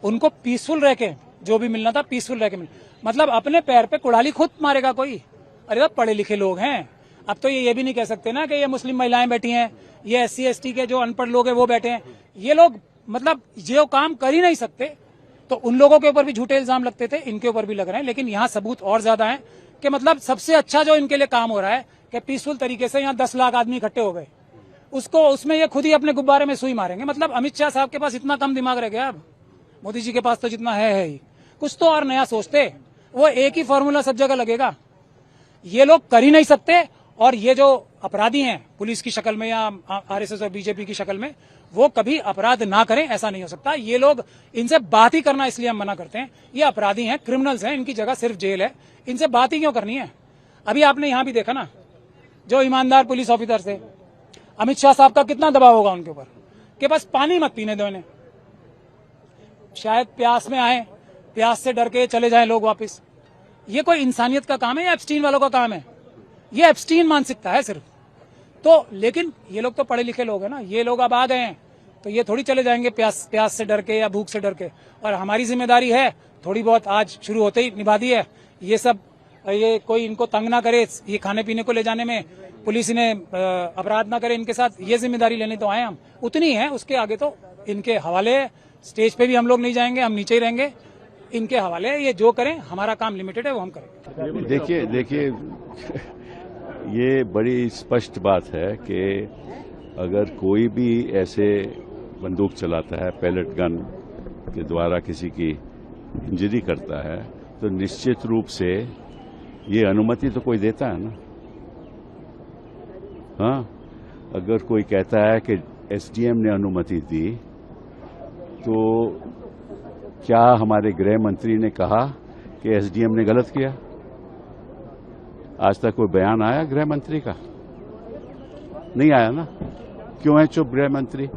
उनको पीसफुल रह के जो भी मिलना था, पीसफुल रह के मतलब अपने पैर पे कुड़ाली खुद मारेगा कोई? अरे वो पढ़े लिखे लोग हैं। अब तो ये भी नहीं कह सकते ना कि ये मुस्लिम महिलाएं बैठी हैं, ये SC ST के जो अनपढ़ लोग हैं वो बैठे हैं। ये लोग मतलब जो काम कर ही नहीं सकते, तो उन लोगों के ऊपर भी झूठे इल्जाम लगते थे, इनके ऊपर भी लग रहे हैं। लेकिन यहाँ सबूत और ज्यादा है कि मतलब सबसे अच्छा जो इनके लिए काम हो रहा है कि पीसफुल तरीके से यहाँ 10 लाख आदमी इकट्ठे हो गए, उसमें ये खुद ही अपने गुब्बारे में सुई मारेंगे। मतलब अमित शाह साहब के पास इतना कम दिमाग रह गया अब, मोदी जी के पास तो जितना है ही, कुछ तो और नया सोचते। वो एक ही फॉर्मूला सब जगह लगेगा, ये लोग कर ही नहीं सकते। और ये जो अपराधी हैं पुलिस की शक्ल में या आरएसएस और बीजेपी की शक्ल में, वो कभी अपराध ना करें, ऐसा नहीं हो सकता। ये लोग, इनसे बात ही करना इसलिए हम मना करते हैं, ये अपराधी हैं, क्रिमिनल्स हैं, इनकी जगह सिर्फ जेल है, इनसे बात ही क्यों करनी है? अभी आपने यहां भी देखा ना, जो ईमानदार पुलिस ऑफिसर थे, अमित शाह साहब का कितना दबाव होगा उनके ऊपर कि बस पानी मत पीने दो इन्हें। शायद प्यास में आए, प्यास से डर के चले जाएं लोग वापस। ये कोई इंसानियत का काम है या एप्स्टीन वालों का काम है? ये एप्स्टीन मानसिकता है सिर्फ। तो लेकिन ये लोग तो पढ़े लिखे लोग हैं ना, ये लोग अब आ गए हैं, तो ये थोड़ी चले जाएंगे प्यास से डर के या भूख से डर के। और हमारी जिम्मेदारी है थोड़ी बहुत, आज शुरू होते ही निभा दी है। ये सब, ये कोई इनको तंग ना करे, ये खाने पीने को ले जाने में पुलिस इन्हें अपराध ना करे इनके साथ, ये जिम्मेदारी लेने तो आए हम, उतनी है। उसके आगे तो इनके हवाले है। स्टेज पे भी हम लोग नहीं जाएंगे, हम नीचे ही रहेंगे, इनके हवाले है। ये जो करें, हमारा काम लिमिटेड है, वो हम करेंगे। देखिए ये बड़ी स्पष्ट बात है कि अगर कोई भी ऐसे बंदूक चलाता है, पैलेट गन के द्वारा किसी की इंजरी करता है, तो निश्चित रूप से ये अनुमति तो कोई देता है ना। हाँ, अगर कोई कहता है कि SDM ने अनुमति दी, तो क्या हमारे गृह मंत्री ने कहा कि SDM ने गलत किया? आज तक कोई बयान आया गृह मंत्री का? नहीं आया ना। क्यों है चुप गृह मंत्री?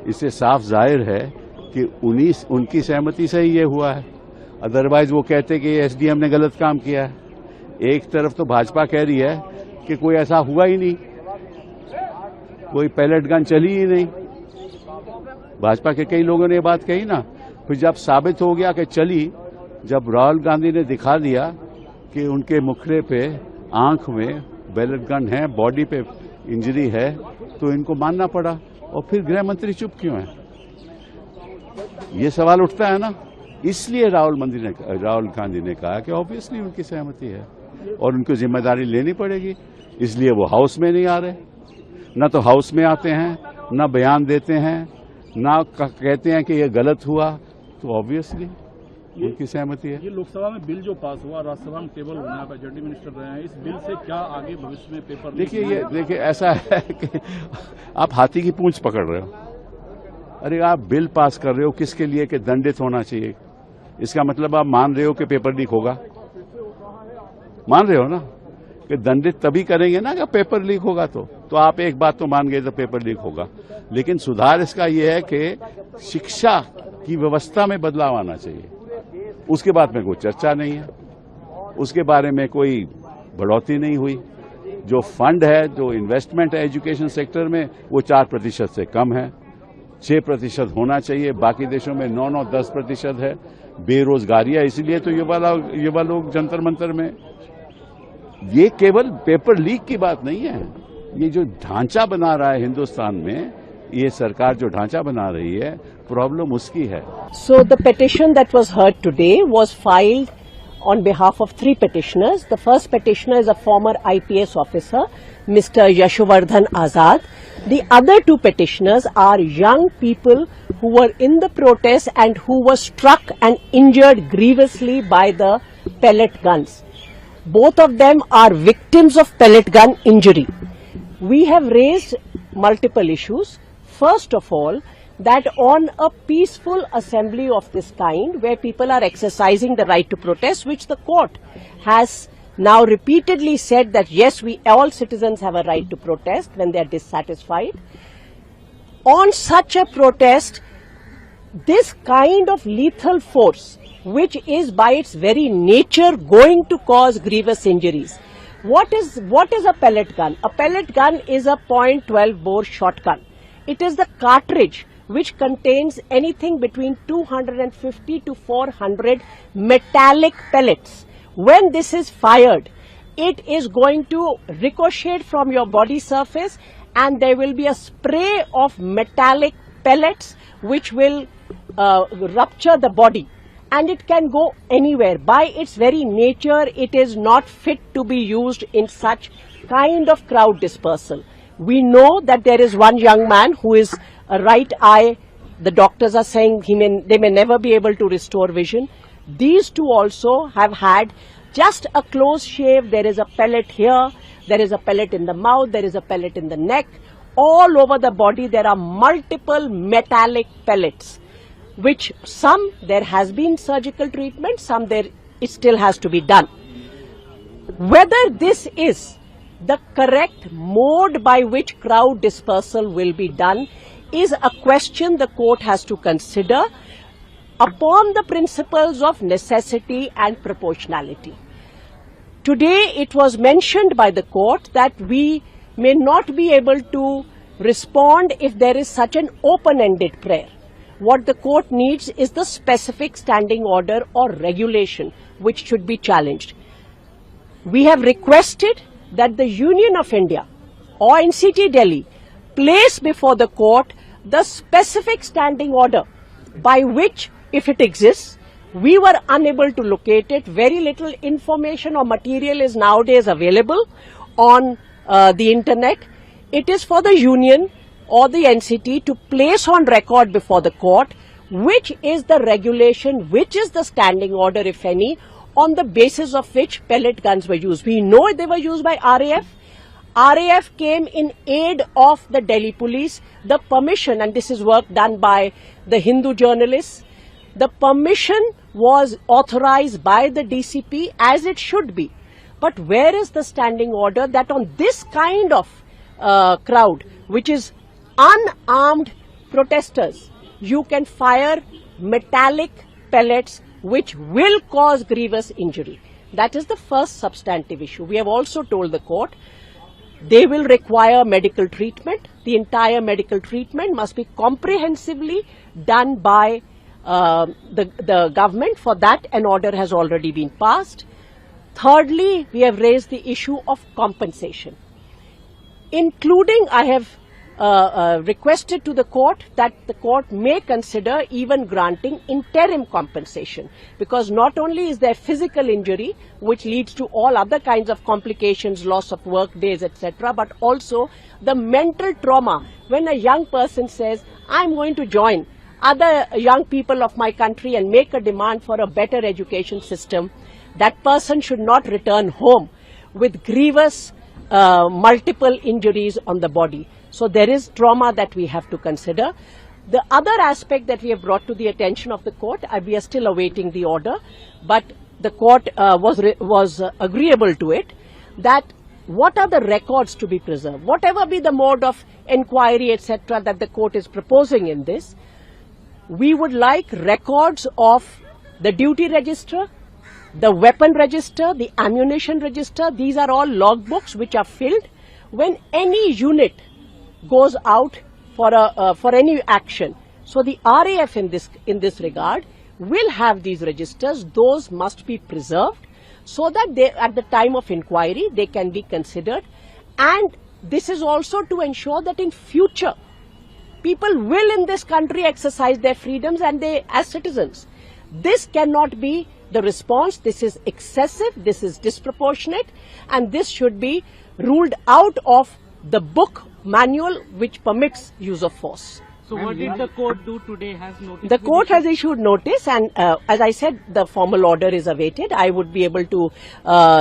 इससे साफ जाहिर है कि उनकी सहमति से ही ये हुआ है। अदरवाइज वो कहते कि SDM ने गलत काम किया है। एक तरफ तो भाजपा कह रही है कि कोई ऐसा हुआ ही नहीं, कोई पैलेट गन चली ही नहीं, भाजपा के कई लोगों ने ये बात कही ना, फिर जब साबित हो गया कि चली, जब राहुल गांधी ने दिखा दिया कि उनके मुखड़े पे, आंख में बैलेट गन है, बॉडी पे इंजरी है, तो इनको मानना पड़ा। और फिर गृह मंत्री चुप क्यों है? ये सवाल उठता है ना। इसलिए राहुल गांधी ने कहा कि ऑब्वियसली उनकी सहमति है और उनको जिम्मेदारी लेनी पड़ेगी। इसलिए वो हाउस में नहीं आ रहे, न तो हाउस में आते हैं, न बयान देते हैं, न कहते हैं कि ये गलत हुआ, तो ऑब्वियसली उनकी सहमति है। ये लोकसभा में बिल जो पास हुआ, राज्यसभा में टेबल होना, आप एचआरडी मिनिस्टर रहे हैं, इस बिल से क्या आगे भविष्य में पेपर? देखिए ऐसा है कि आप हाथी की पूंछ पकड़ रहे हो। अरे आप बिल पास कर रहे हो किसके लिए? कि दंडित होना चाहिए। इसका मतलब आप मान रहे हो कि पेपर लीक होगा? मान रहे हो ना कि दंडित तभी करेंगे ना कि पेपर लीक होगा। तो आप एक बात तो मान गए तो पेपर लीक होगा, लेकिन सुधार इसका यह है कि शिक्षा की व्यवस्था में बदलाव आना चाहिए। उसके बाद में कोई चर्चा नहीं है, उसके बारे में कोई बढ़ोतरी नहीं हुई। जो फंड है, जो इन्वेस्टमेंट है एजुकेशन सेक्टर में, वो 4% से कम है, 6% होना चाहिए। बाकी देशों में 9-10% है। बेरोजगारियां, इसलिए तो युवा लोग जंतर मंतर में। ये केवल पेपर लीक की बात नहीं है, ये जो ढांचा बना रहा है हिंदुस्तान में, ये सरकार जो ढांचा बना रही है, प्रॉब्लम उसकी है। So the petition that was heard today was filed on behalf of 3 petitioners. The first petitioner is a former IPS officer, Mr. Yashovardhan Azad. The other 2 petitioners are young people who were in the protest and who were struck and injured grievously by the pellet guns. Both of them are victims of pellet gun injury. We have raised multiple issues. First of all, that on a peaceful assembly of this kind, where people are exercising the right to protest, which the court has now repeatedly said that yes, all citizens have a right to protest when they are dissatisfied. On such a protest, this kind of lethal force, which is by its very nature going to cause grievous injuries. What is a pellet gun? A pellet gun is a .12 bore shotgun. It is the cartridge which contains anything between 250 to 400 metallic pellets. When this is fired, it is going to ricochet from your body surface and there will be a spray of metallic pellets which will rupture the body, and it can go anywhere. By its very nature, it is not fit to be used in such kind of crowd dispersal. We know that there is one young man who is a right eye. The doctors are saying they may never be able to restore vision. These 2 also have had just a close shave. There is a pellet here, there is a pellet in the mouth, there is a pellet in the neck. All over the body there are multiple metallic pellets, which some there has been surgical treatment, some there it still has to be done. Whether this is the correct mode by which crowd dispersal will be done is a question the court has to consider upon the principles of necessity and proportionality. Today it was mentioned by the court that we may not be able to respond if there is such an open-ended prayer. What the court needs is the specific standing order or regulation which should be challenged. We have requested that the Union of India or NCT Delhi place before the court the specific standing order by which, if it exists, we were unable to locate it. Very little information or material is nowadays available on the internet. It is for the Union or the NCT to place on record before the court which is the regulation, which is the standing order, if any, on the basis of which pellet guns were used. We know they were used by RAF. RAF came in aid of the Delhi police. The permission, and this is work done by the Hindu journalists, the permission was authorized by the DCP as it should be. But where is the standing order that on this kind of crowd, which is unarmed protesters, you can fire metallic pellets which will cause grievous injury? That is the first substantive issue. We have also told the court they will require medical treatment. the entire medical treatment must be comprehensively done by the government. For that, an order has already been passed. Thirdly, we have raised the issue of compensation, including I have requested to the court that the court may consider even granting interim compensation, because not only is there physical injury which leads to all other kinds of complications, loss of work days, etc., but also the mental trauma when a young person says, I'm going to join other young people of my country and make a demand for a better education system. That person should not return home with grievous multiple injuries on the body. So there is trauma that we have to consider. The other aspect that we have brought to the attention of the court, we are still awaiting the order, but the court was agreeable to it, that what are the records to be preserved? Whatever be the mode of inquiry, etc., that the court is proposing in this, we would like records of the duty register, the weapon register, the ammunition register. These are all logbooks which are filled when any unit goes out for any action. So the RAF in this regard will have these registers. Those must be preserved so that they, at the time of inquiry, they can be considered. And this is also to ensure that in future, people will in this country exercise their freedoms and they as citizens. This cannot be the response. This is excessive, this is disproportionate, and this should be ruled out of the book manual which permits use of force. So what did the court do today? Has notice? The court has issued notice, and as I said, the formal order is awaited. I would be able to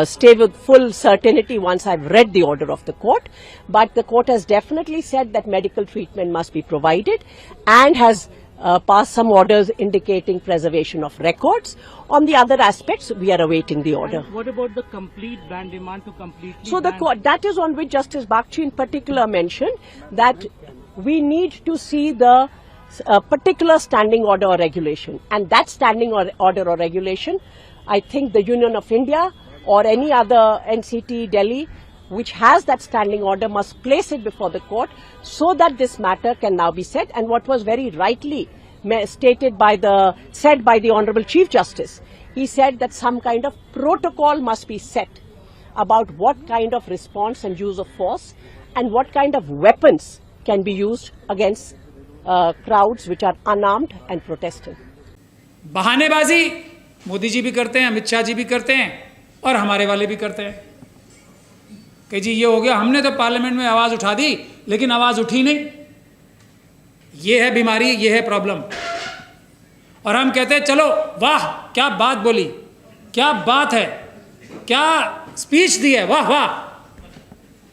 stay with full certainty once I've read the order of the court. But the court has definitely said that medical treatment must be provided and has passed some orders indicating preservation of records. On the other aspects, we are awaiting the order. And what about the complete ban, demand to completely So the court, that is on which Justice Bagchi in particular mentioned that we need to see the particular standing order or regulation. And that standing order or regulation, I think the Union of India or any other NCT Delhi which has that standing order must place it before the court so that this matter can now be set. And what was very rightly said by the Honorable Chief Justice, he said that some kind of protocol must be set about what kind of response and use of force and what kind of weapons can be used against crowds which are unarmed and protesting. बहानेबाजी Modi ji भी करते हैं, अमित शाह जी भी करते हैं और हमारे वाले भी करते हैं कि जी ये हो गया, हमने तो पार्लियामेंट में आवाज़ उठा दी लेकिन आवाज़ उठी नहीं। ये है बीमारी, ये है प्रॉब्लम। और हम कहते हैं चलो वाह क्या बात बोली, क्या बात है, क्या स्पीच दी है, वाह वाह,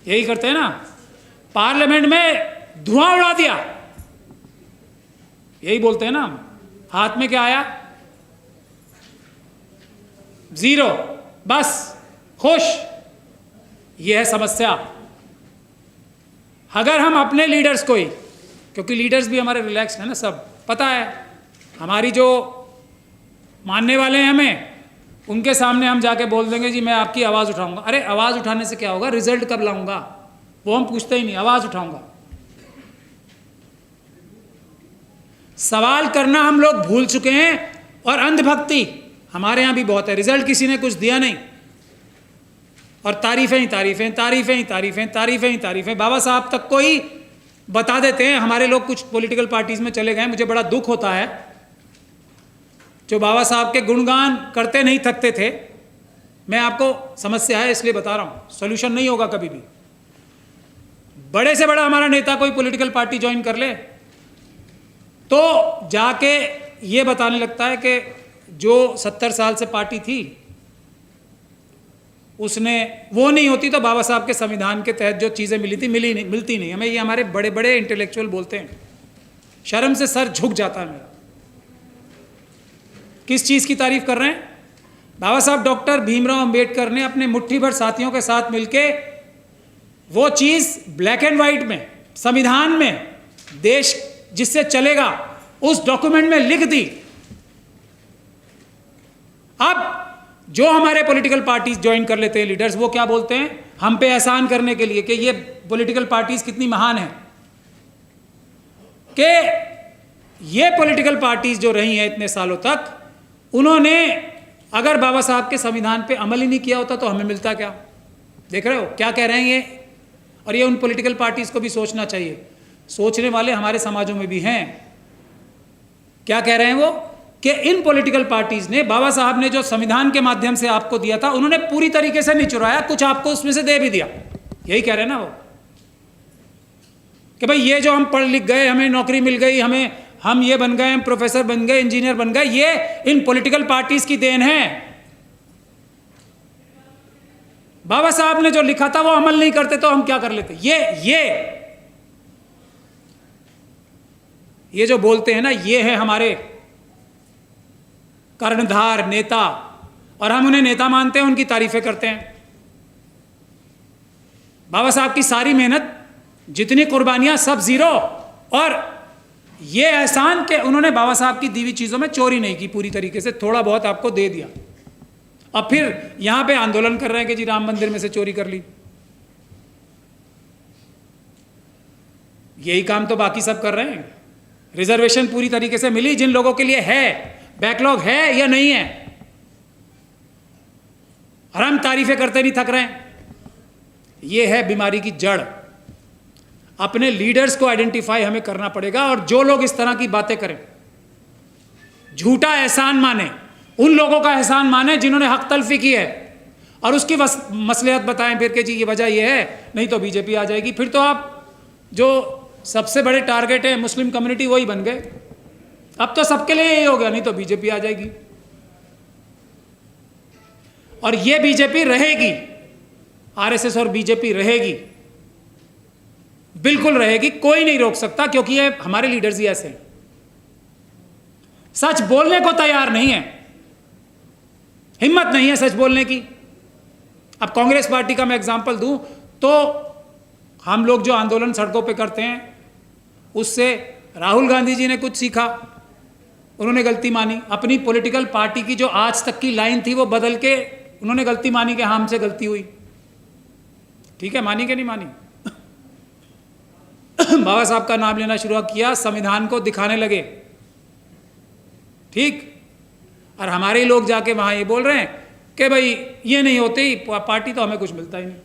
यही करते हैं ना। पार्लियामेंट में धुआं उड़ा दिया, यही बोलते हैं ना। हाथ में क्या आया? जीरो, बस खुश। यह है समस्या। अगर हम अपने लीडर्स को ही, क्योंकि लीडर्स भी हमारे रिलैक्स है ना, सब पता है, हमारी जो मानने वाले हैं हमें, उनके सामने हम जाके बोल देंगे जी मैं आपकी आवाज़ उठाऊंगा। अरे आवाज़ उठाने से क्या होगा, रिजल्ट कब लाऊंगा, वो हम पूछते ही नहीं, आवाज़ उठाऊंगा। सवाल करना हम लोग भूल चुके हैं और अंधभक्ति हमारे यहाँ भी बहुत है। रिजल्ट किसी ने कुछ दिया नहीं और तारीफें ही तारीफें, तारीफें ही तारीफें, तारीफें ही तारीफें। बाबा साहब तक को ही बता देते हैं। हमारे लोग कुछ पॉलिटिकल पार्टीज में चले गए, मुझे बड़ा दुख होता है, जो बाबा साहब के गुणगान करते नहीं थकते थे। मैं आपको समस्या है इसलिए बता रहा हूँ, सोल्यूशन नहीं होगा कभी भी। बड़े से बड़ा हमारा नेता कोई पॉलिटिकल पार्टी ज्वाइन कर ले तो जाके ये बताने लगता है कि जो 70 साल से पार्टी थी उसने वो नहीं होती तो बाबा साहब के संविधान के तहत जो चीज़ें मिली थी मिलती नहीं हमें। ये हमारे बड़े बड़े इंटेलेक्चुअल बोलते हैं, शर्म से सर झुक जाता है मेरा। किस चीज़ की तारीफ कर रहे हैं? बाबा साहब डॉक्टर भीमराव अंबेडकर ने अपने मुट्ठी भर साथियों के साथ मिलके वो चीज़ ब्लैक एंड वाइट में संविधान में देश जिससे चलेगा उस डॉक्यूमेंट में लिख दी। अब जो हमारे पॉलिटिकल पार्टीज ज्वाइन कर लेते हैं लीडर्स, वो क्या बोलते हैं हम पे एहसान करने के लिए कि ये पॉलिटिकल पार्टीज कितनी महान हैं, कि ये पॉलिटिकल पार्टीज जो रही हैं इतने सालों तक, उन्होंने अगर बाबा साहब के संविधान पे अमल ही नहीं किया होता तो हमें मिलता क्या? देख रहे हो क्या कह रहे हैं ये? और ये उन पॉलिटिकल पार्टीज को भी सोचना चाहिए। सोचने वाले हमारे समाजों में भी हैं। क्या कह रहे हैं वो? कि इन पॉलिटिकल पार्टीज ने, बाबा साहब ने जो संविधान के माध्यम से आपको दिया था, उन्होंने पूरी तरीके से नहीं चुराया, कुछ आपको उसमें से दे भी दिया। यही कह रहे हैं ना वो, कि भाई ये जो हम पढ़ लिख गए, हमें नौकरी मिल गई, हम ये बन गए, हम प्रोफेसर बन गए, इंजीनियर बन गए, ये इन पॉलिटिकल पार्टीज की देन है। बाबा साहब ने जो लिखा था वो अमल नहीं करते तो हम क्या कर लेते? ये जो बोलते हैं ना, ये है हमारे कर्णधार नेता, और हम उन्हें नेता मानते हैं, उनकी तारीफें करते हैं। बाबा साहब की सारी मेहनत, जितनी कुर्बानियां, सब जीरो। और ये एहसान कि उन्होंने बाबा साहब की दी हुई चीजों में चोरी नहीं की, पूरी तरीके से थोड़ा बहुत आपको दे दिया। अब फिर यहां पे आंदोलन कर रहे हैं कि जी राम मंदिर में से चोरी कर ली। यही काम तो बाकी सब कर रहे हैं। रिजर्वेशन पूरी तरीके से मिली जिन लोगों के लिए है, बैकलॉग है या नहीं है, और हम तारीफें करते नहीं थक रहे हैं। यह है बीमारी की जड़। अपने लीडर्स को आइडेंटिफाई हमें करना पड़ेगा, और जो लोग इस तरह की बातें करें, झूठा एहसान माने, उन लोगों का एहसान माने जिन्होंने हक तलफी की है, और उसकी मसलियत बताएं फिर कि जी ये वजह ये है, नहीं तो बीजेपी आ जाएगी। फिर तो आप जो सबसे बड़े टारगेट है मुस्लिम कम्युनिटी, वही बन गए। अब तो सबके लिए यही हो गया, नहीं तो बीजेपी आ जाएगी। और ये बीजेपी रहेगी, आरएसएस और बीजेपी रहेगी, बिल्कुल रहेगी, कोई नहीं रोक सकता, क्योंकि ये हमारे लीडर्स ही ऐसे हैं, सच बोलने को तैयार नहीं है, हिम्मत नहीं है सच बोलने की। अब कांग्रेस पार्टी का मैं एग्जांपल दूं तो हम लोग जो आंदोलन सड़कों पे करते हैं, उससे राहुल गांधी जी ने कुछ सीखा, उन्होंने गलती मानी, अपनी पॉलिटिकल पार्टी की जो आज तक की लाइन थी वो बदल के उन्होंने गलती मानी कि हाँ हमसे गलती हुई। ठीक है, मानी कि नहीं मानी? बाबा साहब का नाम लेना शुरू किया, संविधान को दिखाने लगे, ठीक, और हमारे लोग जाके वहां ये बोल रहे हैं कि भाई ये नहीं होते ही पार्टी तो हमें कुछ मिलता ही नहीं।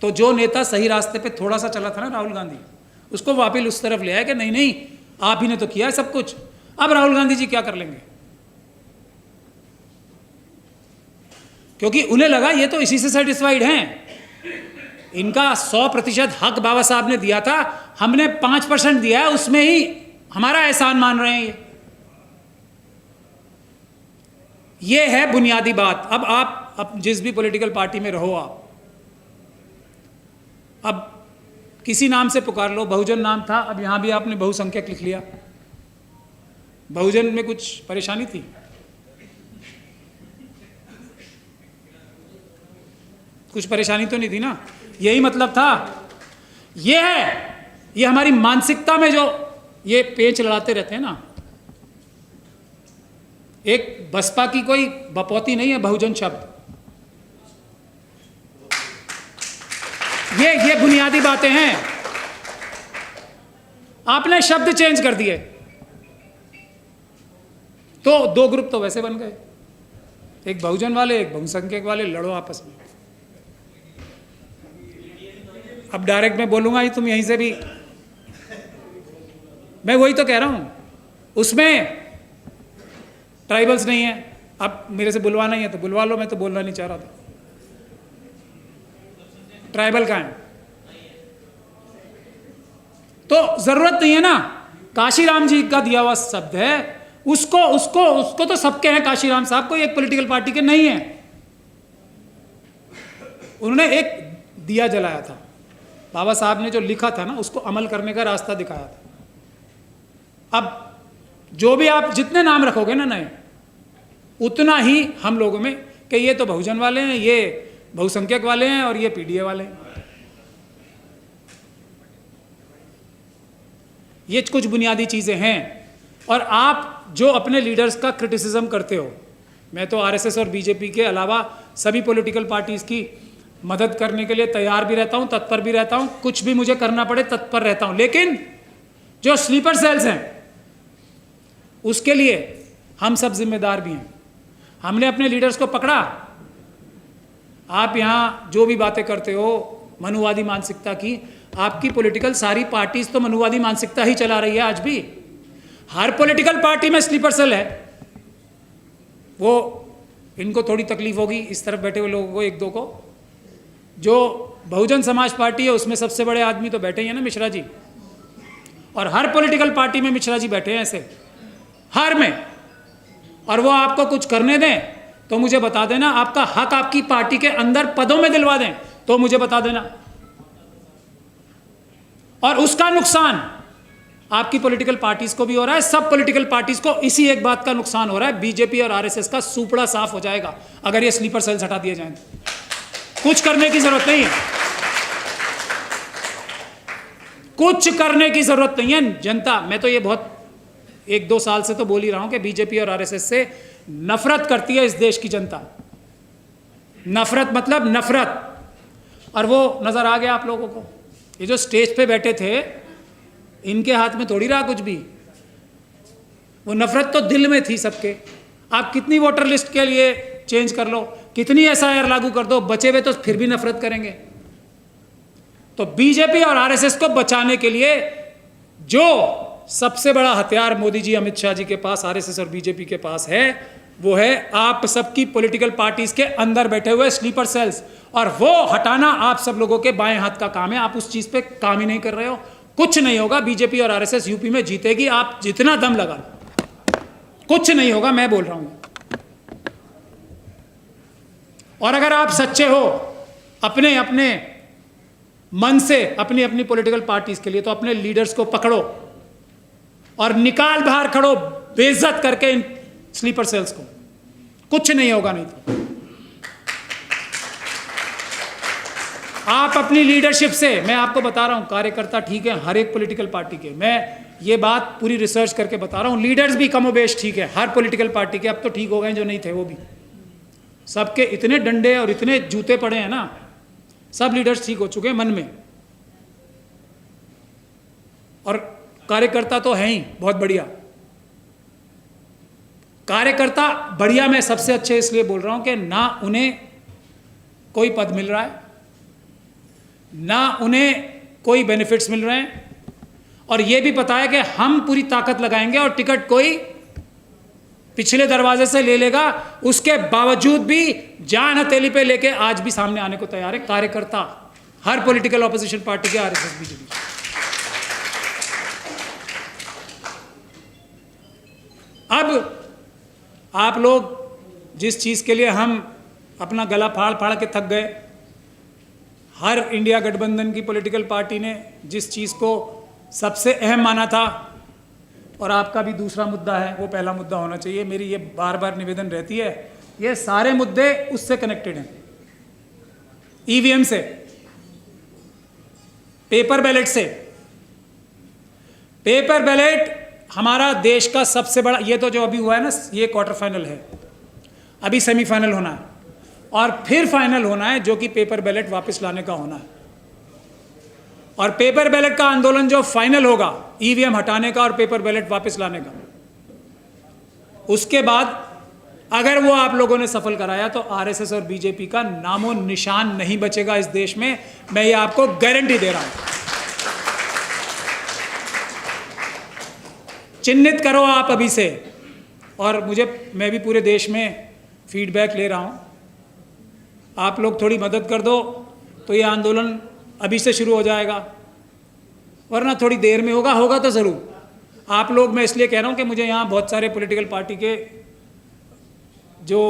तो जो नेता सही रास्ते पे थोड़ा सा चला था ना, राहुल गांधी, उसको वापिस उस तरफ ले आया कि नहीं नहीं आप ही ने तो किया है सब कुछ, अब राहुल गांधी जी क्या कर लेंगे? क्योंकि उन्हें लगा ये तो इसी से सेटिस्फाइड हैं, इनका 100% हक बाबा साहब ने दिया था, हमने 5% दिया है, उसमें ही हमारा एहसान मान रहे हैं। ये है बुनियादी बात। अब आप जिस भी पॉलिटिकल पार्टी में रहो, आप अब किसी नाम से पुकार लो, बहुजन नाम था, अब यहां भी आपने बहुसंख्यक लिख लिया। बहुजन में कुछ परेशानी थी? कुछ परेशानी तो नहीं थी ना? यही मतलब था। ये है, ये हमारी मानसिकता में जो ये पेच लड़ाते रहते हैं ना, एक बसपा की कोई बपौती नहीं है बहुजन शब्द। ये बुनियादी बातें हैं। आपने शब्द चेंज कर दिए तो दो ग्रुप तो वैसे बन गए, एक बहुजन वाले, एक बहुसंख्यक वाले, लड़ो आपस में। अब डायरेक्ट मैं बोलूंगा ही, तुम यहीं से भी, मैं वही तो कह रहा हूं, उसमें ट्राइबल्स नहीं है। अब मेरे से बुलवाना ही है तो बुलवा लो, मैं तो बोलना नहीं चाह रहा था। ट्राइबल का है तो जरूरत नहीं है ना। काशीराम जी का दिया हुआ शब्द है, उसको तो सबके हैं, काशीराम साहब को एक पॉलिटिकल पार्टी के नहीं है। उन्होंने एक दिया जलाया था, बाबा साहब ने जो लिखा था ना, उसको अमल करने का रास्ता दिखाया था। अब जो भी आप जितने नाम रखोगे ना नए, उतना ही हम लोगों में कि ये तो बहुजन वाले हैं, ये बहुसंख्यक वाले हैं, और ये पीडीए वाले हैं। ये कुछ बुनियादी चीजें हैं। और आप जो अपने लीडर्स का क्रिटिसिज्म करते हो, मैं तो आरएसएस और बीजेपी के अलावा सभी पॉलिटिकल पार्टीज की मदद करने के लिए तैयार भी रहता हूं, तत्पर भी रहता हूं, कुछ भी मुझे करना पड़े तत्पर रहता हूं। लेकिन जो स्लीपर सेल्स हैं उसके लिए हम सब जिम्मेदार भी हैं। हमने अपने लीडर्स को पकड़ा। आप यहाँ जो भी बातें करते हो मनुवादी मानसिकता की, आपकी पॉलिटिकल सारी पार्टीज तो मनुवादी मानसिकता ही चला रही है आज भी। हर पॉलिटिकल पार्टी में स्लीपर सेल है। वो इनको थोड़ी तकलीफ होगी इस तरफ बैठे हुए लोगों को, एक दो को। जो बहुजन समाज पार्टी है उसमें सबसे बड़े आदमी तो बैठे ही हैं ना, मिश्रा जी। और हर पॉलिटिकल पार्टी में मिश्रा जी बैठे हैं ऐसे, हर में। और वो आपको कुछ करने दें तो मुझे बता देना, आपका हक आपकी पार्टी के अंदर पदों में दिलवा दें तो मुझे बता देना। और उसका नुकसान आपकी पॉलिटिकल पार्टीज को भी हो रहा है। सब पॉलिटिकल पार्टीज को इसी एक बात का नुकसान हो रहा है, बीजेपी और आरएसएस का सुपड़ा साफ हो जाएगा अगर ये स्लीपर सेल्स हटा दिए जाएं। कुछ करने की जरूरत नहीं है, कुछ करने की जरूरत नहीं है। जनता, मैं तो ये बहुत 1-2 साल से तो बोल ही रहा हूं कि बीजेपी और आरएसएस से नफरत करती है इस देश की जनता। नफरत मतलब नफरत। और वो नजर आ गया आप लोगों को। ये जो स्टेज पे बैठे थे इनके हाथ में थोड़ी रहा कुछ भी। वो नफरत तो दिल में थी सबके। आप कितनी वोटर लिस्ट के लिए चेंज कर लो, कितनी एसआईआर लागू कर दो, बचे हुए तो फिर भी नफरत करेंगे। तो बीजेपी और आरएसएस को बचाने के लिए जो सबसे बड़ा हथियार मोदी जी, अमित शाह जी के पास, आरएसएस और बीजेपी के पास है, वो है आप सबकी पॉलिटिकल पार्टीज के अंदर बैठे हुए स्लीपर सेल्स। और वो हटाना आप सब लोगों के बाएं हाथ का काम है। आप उस चीज पे काम ही नहीं कर रहे हो। कुछ नहीं होगा। बीजेपी और आरएसएस यूपी में जीतेगी, आप जितना दम लगा लो, कुछ नहीं होगा, मैं बोल रहा हूं। और अगर आप सच्चे हो अपने अपने मन से अपनी अपनी पॉलिटिकल पार्टीज के लिए, तो अपने लीडर्स को पकड़ो और निकाल बाहर खड़ो बेइज्जत करके इन स्लीपर सेल्स को। कुछ नहीं होगा। नहीं तो आप अपनी लीडरशिप से, मैं आपको बता रहा हूं, कार्यकर्ता ठीक है हर एक पॉलिटिकल पार्टी के, मैं ये बात पूरी रिसर्च करके बता रहा हूं। लीडर्स भी कमोबेश ठीक है हर पॉलिटिकल पार्टी के। अब तो ठीक हो गए, जो नहीं थे वो भी। सबके इतने डंडे और इतने जूते पड़े हैं ना, सब लीडर्स ठीक हो चुके हैं मन में। और कार्यकर्ता तो हैं ही बहुत बढ़िया। कार्यकर्ता बढ़िया, मैं सबसे अच्छे इसलिए बोल रहा हूं कि ना उन्हें कोई पद मिल रहा है, ना उन्हें कोई बेनिफिट्स मिल रहे हैं, और यह भी पता है कि हम पूरी ताकत लगाएंगे और टिकट कोई पिछले दरवाजे से ले लेगा। उसके बावजूद भी जान हथेली पे लेके आज भी सामने आने को तैयार है कार्यकर्ता, हर पॉलिटिकल ऑपोजिशन पार्टी के, आरएसएस बीजेपी। अब आप लोग जिस चीज के लिए हम अपना गला फाड़ फाड़ के थक गए, हर इंडिया गठबंधन की पॉलिटिकल पार्टी ने जिस चीज को सबसे अहम माना था, और आपका भी दूसरा मुद्दा है, वो पहला मुद्दा होना चाहिए। मेरी ये बार बार निवेदन रहती है, ये सारे मुद्दे उससे कनेक्टेड हैं। ईवीएम से, पेपर बैलेट से। पेपर बैलेट हमारा देश का सबसे बड़ा, ये तो जो अभी हुआ है ना, ये क्वार्टर फाइनल है, अभी सेमीफाइनल होना है और फिर फाइनल होना है, जो कि पेपर बैलेट वापस लाने का होना है। और पेपर बैलेट का आंदोलन जो फाइनल होगा, ईवीएम हटाने का और पेपर बैलेट वापस लाने का, उसके बाद अगर वो आप लोगों ने सफल कराया तो आरएसएस और बीजेपी का नामो निशान नहीं बचेगा इस देश में। मैं ये आपको गारंटी दे रहा हूं। चिन्हित करो आप अभी से। और मैं भी पूरे देश में फीडबैक ले रहा हूं, आप लोग थोड़ी मदद कर दो तो ये आंदोलन अभी से शुरू हो जाएगा, वरना थोड़ी देर में होगा तो ज़रूर। आप लोग, मैं इसलिए कह रहा हूं कि मुझे यहाँ बहुत सारे पॉलिटिकल पार्टी के जो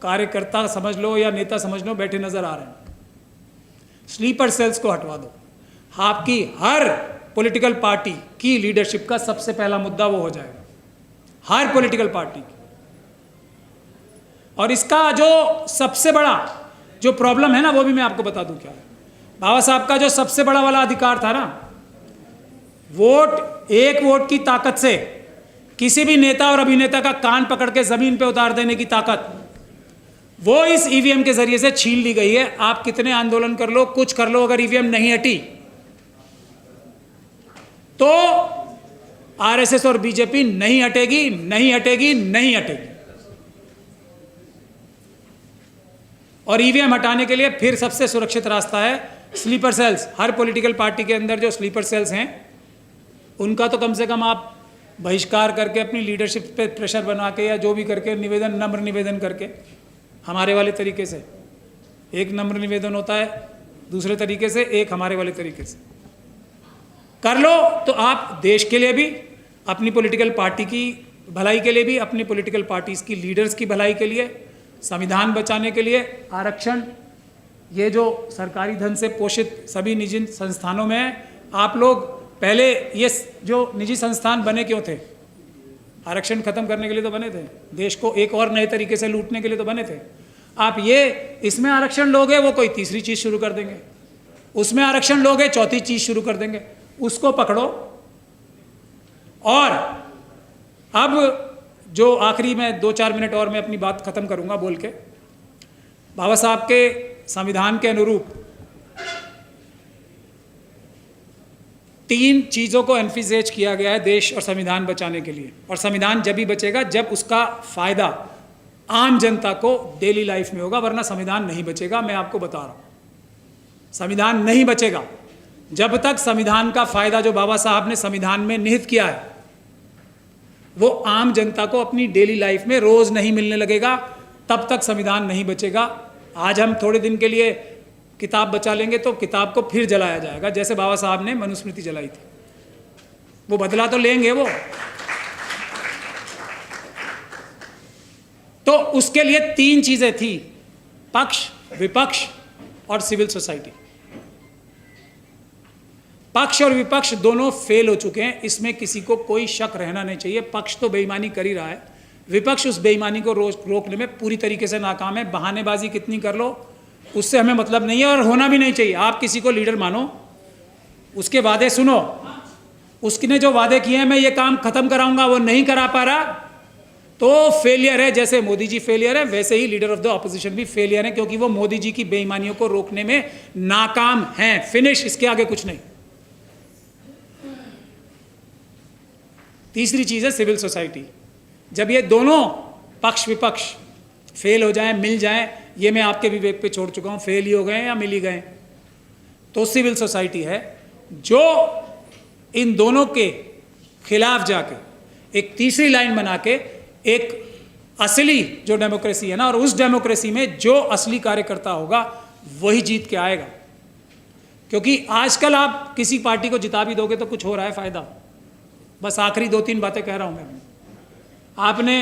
कार्यकर्ता समझ लो या नेता समझ लो बैठे नज़र आ रहे हैं। स्लीपर सेल्स को हटवा दो। आपकी हर पॉलिटिकल पार्टी की लीडरशिप का सबसे पहला मुद्दा वो हो जाएगा, हर पॉलिटिकल पार्टी की। और इसका जो सबसे बड़ा जो प्रॉब्लम है ना, वो भी मैं आपको बता दूं क्या है। बाबा साहब का जो सबसे बड़ा वाला अधिकार था ना, वोट, एक वोट की ताकत से किसी भी नेता और अभिनेता का कान पकड़ के जमीन पे उतार देने की ताकत, वो इस ईवीएम के जरिए से छीन ली गई है। आप कितने आंदोलन कर लो, कुछ कर लो, अगर ईवीएम नहीं हटी तो आरएसएस और बीजेपी नहीं हटेगी, नहीं हटेगी, नहीं हटेगी। और ईवीएम हटाने के लिए फिर सबसे सुरक्षित रास्ता है स्लीपर सेल्स। हर पॉलिटिकल पार्टी के अंदर जो स्लीपर सेल्स हैं उनका तो कम से कम आप बहिष्कार करके अपनी लीडरशिप पे प्रेशर बना के या जो भी करके निवेदन, नम्र निवेदन करके, हमारे वाले तरीके से, एक नम्र निवेदन होता है दूसरे तरीके से, एक हमारे वाले तरीके से कर लो, तो आप देश के लिए भी, अपनी पॉलिटिकल पार्टी की भलाई के लिए भी, अपनी पॉलिटिकल पार्टीज की लीडर्स की भलाई के लिए, संविधान बचाने के लिए, आरक्षण ये जो सरकारी धन से पोषित सभी निजी संस्थानों में है, आप लोग पहले ये जो निजी संस्थान बने क्यों थे? आरक्षण खत्म करने के लिए तो बने थे, देश को एक और नए तरीके से लूटने के लिए तो बने थे। आप ये इसमें आरक्षण लोगे वो कोई तीसरी चीज शुरू कर देंगे, उसमें आरक्षण लोगे चौथी चीज शुरू कर देंगे, उसको पकड़ो। और अब जो आखिरी में 2-4 मिनट और मैं अपनी बात खत्म करूंगा बोल के, बाबा साहब के संविधान के अनुरूप 3 चीज़ों को एम्फिसेज किया गया है देश और संविधान बचाने के लिए। और संविधान जब ही बचेगा जब उसका फायदा आम जनता को डेली लाइफ में होगा, वरना संविधान नहीं बचेगा। मैं आपको बता रहा हूं, संविधान नहीं बचेगा जब तक संविधान का फायदा जो बाबा साहब ने संविधान में निहित किया है वो आम जनता को अपनी डेली लाइफ में रोज नहीं मिलने लगेगा, तब तक संविधान नहीं बचेगा। आज हम थोड़े दिन के लिए किताब बचा लेंगे तो किताब को फिर जलाया जाएगा, जैसे बाबा साहब ने मनुस्मृति जलाई थी। वो बदला तो लेंगे वो। तो उसके लिए 3 चीजें थी, पक्ष, विपक्ष और सिविल सोसाइटी। पक्ष और विपक्ष दोनों फेल हो चुके हैं, इसमें किसी को कोई शक रहना नहीं चाहिए। पक्ष तो बेईमानी कर ही रहा है, विपक्ष उस बेईमानी को रोकने में पूरी तरीके से नाकाम है। बहानेबाजी कितनी कर लो उससे हमें मतलब नहीं है और होना भी नहीं चाहिए। आप किसी को लीडर मानो, उसके वादे सुनो, उसने जो वादे किए हैं मैं ये काम खत्म कराऊंगा, वो नहीं करा पा रहा तो फेलियर है। जैसे मोदी जी फेलियर है वैसे ही लीडर ऑफ द ऑपोजिशन भी फेलियर है, क्योंकि वो मोदी जी की बेईमानियों को रोकने में नाकाम हैं। फिनिश, इसके आगे कुछ नहीं। तीसरी चीज है सिविल सोसाइटी। जब ये दोनों पक्ष विपक्ष फेल हो जाएं, मिल जाएं, ये मैं आपके विवेक पे छोड़ चुका हूं, फेल ही हो गए या मिल ही गए, तो सिविल सोसाइटी है जो इन दोनों के खिलाफ जाके एक तीसरी लाइन बना के एक असली जो डेमोक्रेसी है ना, और उस डेमोक्रेसी में जो असली कार्यकर्ता होगा वही जीत के आएगा। क्योंकि आजकल आप किसी पार्टी को जिता भी दोगे तो कुछ हो रहा है फायदा। बस आखिरी 2-3 बातें कह रहा हूं मैं। आपने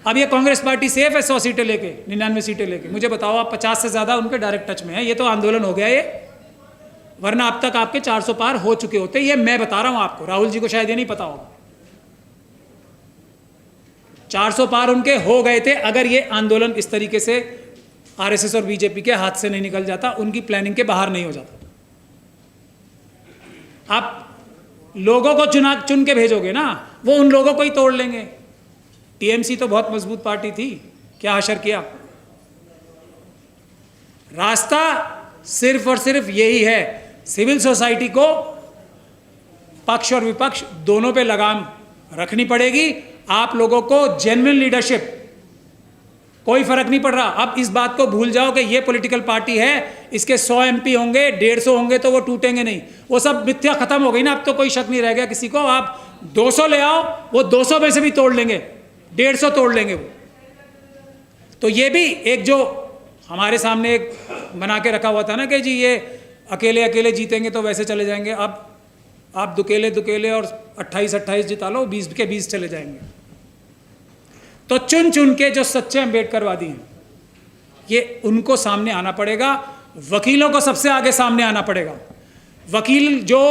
अब ये कांग्रेस पार्टी सेफ है 100 सीटें लेके, 99 सीटें लेके, मुझे बताओ आप 50 से ज्यादा उनके डायरेक्ट टच में है। ये तो आंदोलन हो गया ये, वरना अब तक आपके 400 पार हो चुके होते। ये मैं बता रहा हूं आपको, राहुल जी को शायद ये नहीं पता होगा। 400 पार उनके हो गए थे अगर ये आंदोलन इस तरीके से आरएसएस और बीजेपी के हाथ से नहीं निकल जाता, उनकी प्लानिंग के बाहर नहीं हो जाता। आप लोगों को चुन के भेजोगे ना, वो उन लोगों को ही तोड़ लेंगे। टीएमसी तो बहुत मजबूत पार्टी थी, क्या हशर किया। रास्ता सिर्फ और सिर्फ यही है, सिविल सोसाइटी को पक्ष और विपक्ष दोनों पे लगाम रखनी पड़ेगी। आप लोगों को जेन्युइन लीडरशिप, कोई फर्क नहीं पड़ रहा। अब इस बात को भूल जाओ कि ये पॉलिटिकल पार्टी है, इसके 100 एमपी होंगे, 150 होंगे तो वो टूटेंगे नहीं। वो सब मिथ्या खत्म हो गई ना, अब तो कोई शक नहीं रह गया किसी को। आप 200 ले आओ, वो 200 में से भी तोड़ लेंगे, 150 तोड़ लेंगे वो। तो ये भी एक जो हमारे सामने एक बना के रखा हुआ था ना कि जी ये अकेले अकेले जीतेंगे तो वैसे चले जाएंगे। अब आप दुकेले और 28 जिता लो, 20 के 20 चले जाएंगे। तो चुन चुन के जो सच्चे अम्बेडकरवादी हैं, ये उनको सामने आना पड़ेगा। वकीलों को सबसे आगे सामने आना पड़ेगा। वकील जो,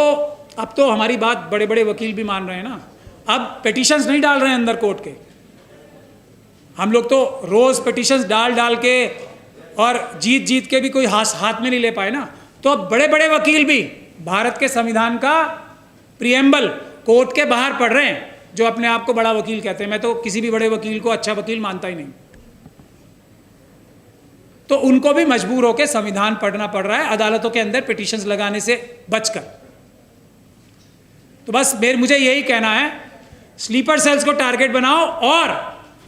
अब तो हमारी बात बड़े बड़े वकील भी मान रहे हैं ना, अब पिटीशंस नहीं डाल रहे हैं अंदर कोर्ट के। हम लोग तो रोज पिटीशंस डाल के और जीत के भी कोई हाथ में नहीं ले पाए ना। तो अब बड़े बड़े वकील भी भारत के संविधान का प्रिएम्बल कोर्ट के बाहर पढ़ रहे हैं, जो अपने आप को बड़ा वकील कहते हैं। मैं तो किसी भी बड़े वकील को अच्छा वकील मानता ही नहीं। तो उनको भी मजबूर होकर संविधान पढ़ना पड़ रहा है, अदालतों के अंदर पिटीशंस लगाने से बचकर। तो बस मुझे यही कहना है, स्लीपर सेल्स को टारगेट बनाओ और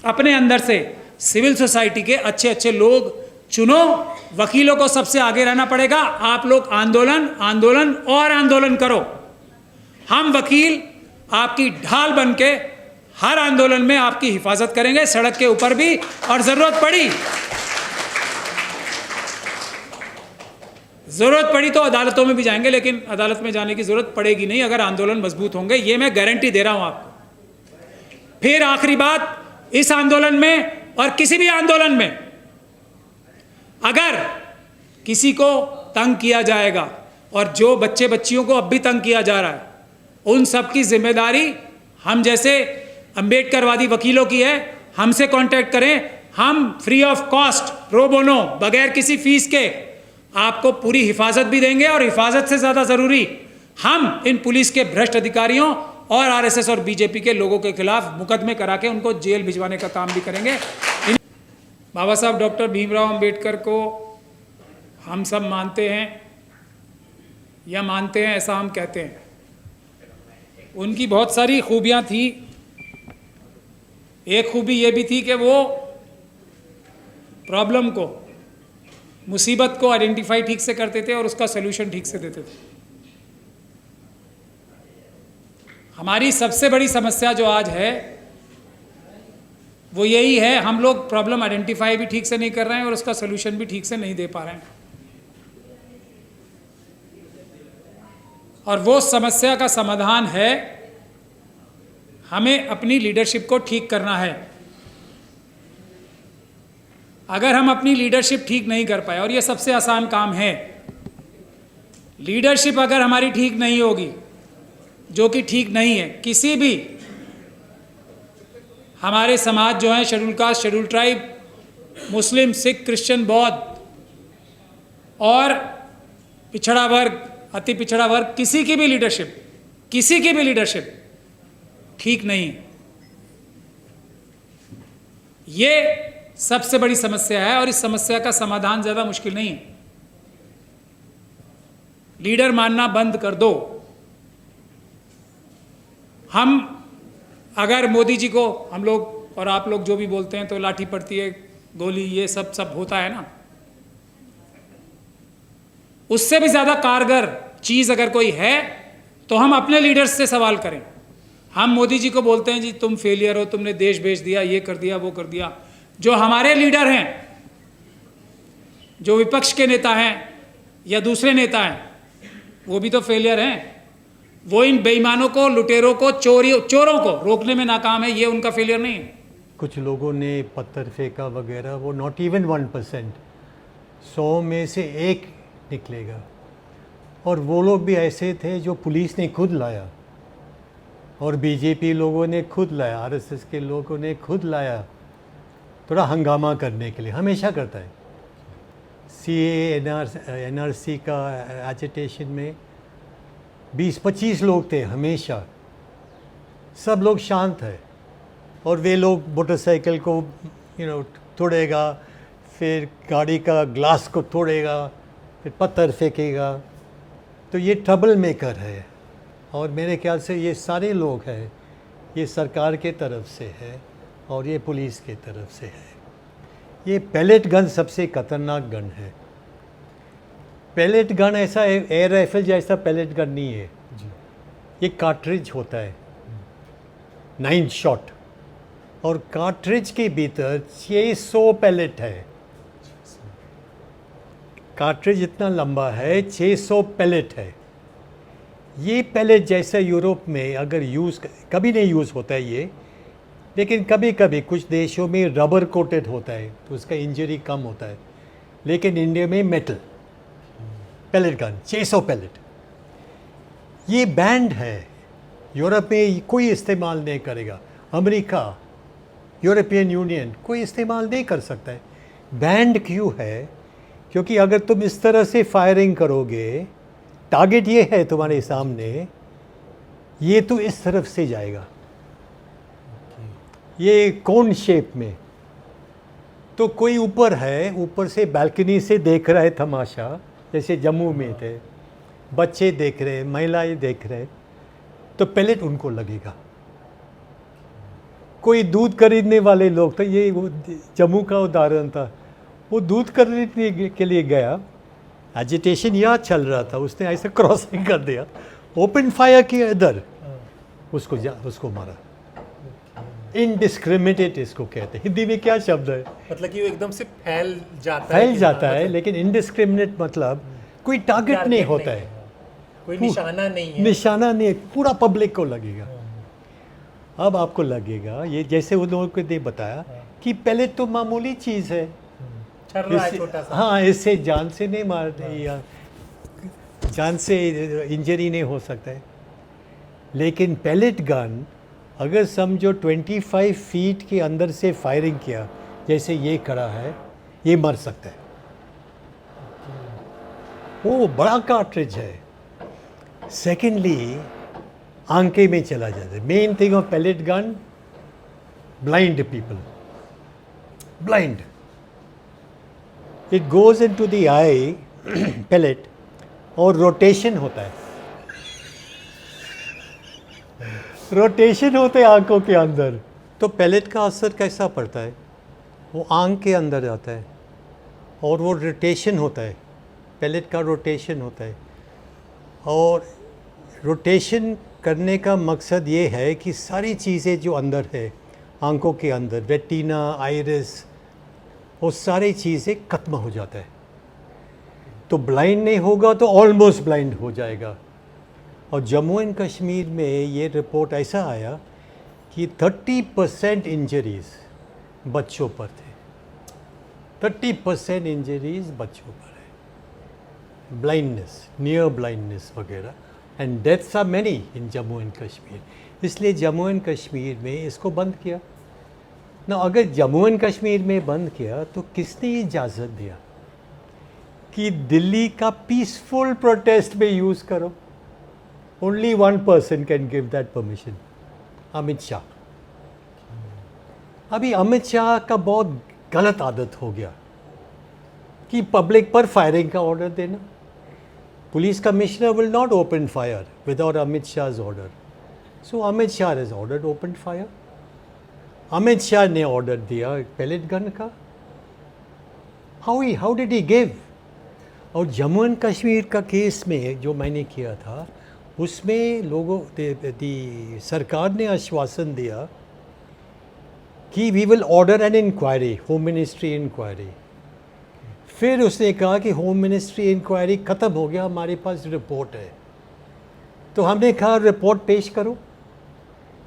अपने अंदर से सिविल सोसाइटी के अच्छे अच्छे लोग चुनो। वकीलों को सबसे आगे रहना पड़ेगा। आप लोग आंदोलन आंदोलन और आंदोलन करो। हम वकील आपकी ढाल बनके हर आंदोलन में आपकी हिफाजत करेंगे, सड़क के ऊपर भी, और जरूरत पड़ी तो अदालतों में भी जाएंगे, लेकिन अदालत में जाने की जरूरत पड़ेगी नहीं अगर आंदोलन मजबूत होंगे, ये मैं गारंटी दे रहा हूं आपको। फिर आखिरी बात, इस आंदोलन में और किसी भी आंदोलन में अगर किसी को तंग किया जाएगा, और जो बच्चे बच्चियों को अब भी तंग किया जा रहा है, उन सब की जिम्मेदारी हम जैसे अंबेडकरवादी वकीलों की है। हमसे कांटेक्ट करें, हम free of cost, pro bono, बगैर किसी फीस के आपको पूरी हिफाजत भी देंगे, और हिफाजत से ज़्यादा ज़रूरी, हम इन पुलिस के भ्रष्ट अधिकारियों और आरएसएस और बीजेपी के लोगों के खिलाफ मुकदमे करा के उनको जेल भिजवाने का काम भी करेंगे। बाबा साहब डॉक्टर भीमराव अंबेडकर को हम सब मानते हैं या मानते हैं, ऐसा हम कहते हैं। उनकी बहुत सारी खूबियां थी। एक खूबी ये भी थी कि वो प्रॉब्लम को, मुसीबत को आइडेंटिफाई ठीक से करते थे और उसका सलूशन ठीक से देते थे। हमारी सबसे बड़ी समस्या जो आज है वो यही है, हम लोग प्रॉब्लम आइडेंटिफाई भी ठीक से नहीं कर रहे हैं और उसका सलूशन भी ठीक से नहीं दे पा रहे हैं। और वो समस्या का समाधान है, हमें अपनी लीडरशिप को ठीक करना है। अगर हम अपनी लीडरशिप ठीक नहीं कर पाए, और ये सबसे आसान काम है, लीडरशिप अगर हमारी ठीक नहीं होगी, जो कि ठीक नहीं है, किसी भी हमारे समाज जो है, शेड्यूल कास्ट, शेड्यूल ट्राइब, मुस्लिम, सिख, क्रिश्चियन, बौद्ध और पिछड़ा वर्ग, अति पिछड़ा वर्ग, किसी की भी लीडरशिप ठीक नहीं है। ये सबसे बड़ी समस्या है, और इस समस्या का समाधान ज़्यादा मुश्किल नहीं है। लीडर मानना बंद कर दो। हम अगर मोदी जी को, हम लोग और आप लोग जो भी बोलते हैं तो लाठी पड़ती है, गोली, ये सब होता है ना, उससे भी ज़्यादा कारगर चीज़ अगर कोई है तो हम अपने लीडर्स से सवाल करें। हम मोदी जी को बोलते हैं जी तुम फेलियर हो, तुमने देश भेज दिया, ये कर दिया, वो कर दिया। जो हमारे लीडर हैं, जो विपक्ष के नेता हैं या दूसरे नेता हैं, वो भी तो फेलियर हैं। वो इन बेईमानों को, लुटेरों को, चोरों को रोकने में नाकाम है, ये उनका फेलियर नहीं है। कुछ लोगों ने पत्थर फेंका वगैरह, वो नॉट इवन 1%, 100 में से एक निकलेगा। और वो लोग भी ऐसे थे जो पुलिस ने खुद लाया, और बीजेपी लोगों ने खुद लाया, आरएसएस के लोगों ने खुद लाया, थोड़ा हंगामा करने के लिए, हमेशा करता है। सीए एनआरसी का एजिटेशन में 20-25 लोग थे हमेशा, सब लोग शांत है, और वे लोग मोटरसाइकिल को तोड़ेगा, फिर गाड़ी का ग्लास को तोड़ेगा, फिर पत्थर फेंकेगा। तो ये ट्रबल मेकर है, और मेरे ख्याल से ये सारे लोग हैं, ये सरकार के तरफ से है और ये पुलिस के तरफ से है। ये पैलेट गन सबसे खतरनाक गन है। पैलेट गन ऐसा एयर राइफल जैसा पैलेट गन नहीं है, ये कार्ट्रिज होता है, 9 शॉट, और कार्ट्रिज के भीतर 600 पैलेट है। कार्ट्रिज इतना लंबा है, 600 पैलेट है। ये पैलेट जैसा यूरोप में अगर कभी नहीं यूज़ होता है ये, लेकिन कभी कभी कुछ देशों में रबर कोटेड होता है तो उसका इंजरी कम होता है, लेकिन इंडिया में मेटल पैलेट गन 600 पैलेट, ये बैंड है। यूरोप में कोई इस्तेमाल नहीं करेगा, अमेरिका, यूरोपियन यूनियन कोई इस्तेमाल नहीं कर सकता है। बैंड क्यों है? क्योंकि अगर तुम इस तरह से फायरिंग करोगे, टारगेट ये है तुम्हारे सामने, ये तो इस तरफ से जाएगा, ये कोन शेप में। तो कोई ऊपर है, ऊपर से बालकनी से देख रहा है तमाशा, जैसे जम्मू में थे, बच्चे देख रहे, महिलाएं देख रहे, तो पैलेट उनको लगेगा। कोई दूध खरीदने वाले लोग, तो ये वो जम्मू का उदाहरण था, वो दूध खरीदने के लिए गया, एजिटेशन यहाँ चल रहा था, उसने ऐसे क्रॉसिंग कर दिया, ओपन फायर किया इधर, उसको मारा। इनडिस्क्रिमिनेट इसको कहते हैं, हिंदी में क्या शब्द है? मतलब कि वो एकदम से फैल जाता है, लेकिन इनडिस्क्रिमिनेट मतलब कोई टारगेट नहीं होता है, कोई निशाना नहीं है, निशाना नहीं, पूरा पब्लिक को लगेगा। अब आपको लगेगा ये जैसे उन लोगों को ने बताया कि पहले तो मामूली चीज़ है, छोटा सा, हाँ, इससे जान से नहीं मारते या जान से इंजरी नहीं हो सकता है। लेकिन पैलेट गन अगर समझो 25 फीट के अंदर से फायरिंग किया, जैसे ये खड़ा है, ये मर सकता है। वो बड़ा कार्ट्रिज है। सेकेंडली आंखें में चला जाता है। Main thing of pellet gun, blind people, blind, it goes into the eye pellet, और रोटेशन होता है, रोटेशन होते हैं आंखों के अंदर। तो पैलेट का असर कैसा पड़ता है? वो आंख के अंदर जाता है और वो रोटेशन होता है, पैलेट का रोटेशन होता है। और रोटेशन करने का मकसद ये है कि सारी चीज़ें जो अंदर है, आंखों के अंदर, रेटिना, आइरिस, वो सारी चीज़ें ख़त्म हो जाता है। तो ब्लाइंड नहीं होगा तो ऑलमोस्ट ब्लाइंड हो जाएगा। और जम्मू एंड कश्मीर में ये रिपोर्ट ऐसा आया कि 30% इंजरीज़ बच्चों पर थे, 30% इंजरीज़ बच्चों पर है, ब्लाइंडनेस, नियर ब्लाइंडनेस वगैरह, and deaths are many in Jammu and Kashmir. इसलिए जम्मू एंड कश्मीर में इसको बंद किया ना। अगर जम्मू एंड कश्मीर में बंद किया तो किसने इजाज़त दिया कि दिल्ली का पीसफुल प्रोटेस्ट में यूज़ करो? Only one person can give that permission, Amit Shah. अभी अमित शाह का बहुत गलत आदत हो गया कि पब्लिक पर फायरिंग का ऑर्डर देना। Police commissioner will not open fire without Amit Shah's order, so Amit Shah has ordered open fire. Amit Shah ने ऑर्डर दिया पैलेट गन का। How did he give? और जम्मू एंड कश्मीर का केस में जो मैंने किया था, उसमें लोगों सरकार ने आश्वासन दिया कि we will order an inquiry, home ministry inquiry. फिर उसने कहा कि होम मिनिस्ट्री इंक्वायरी ख़त्म हो गया, हमारे पास रिपोर्ट है। तो हमने कहा रिपोर्ट पेश करो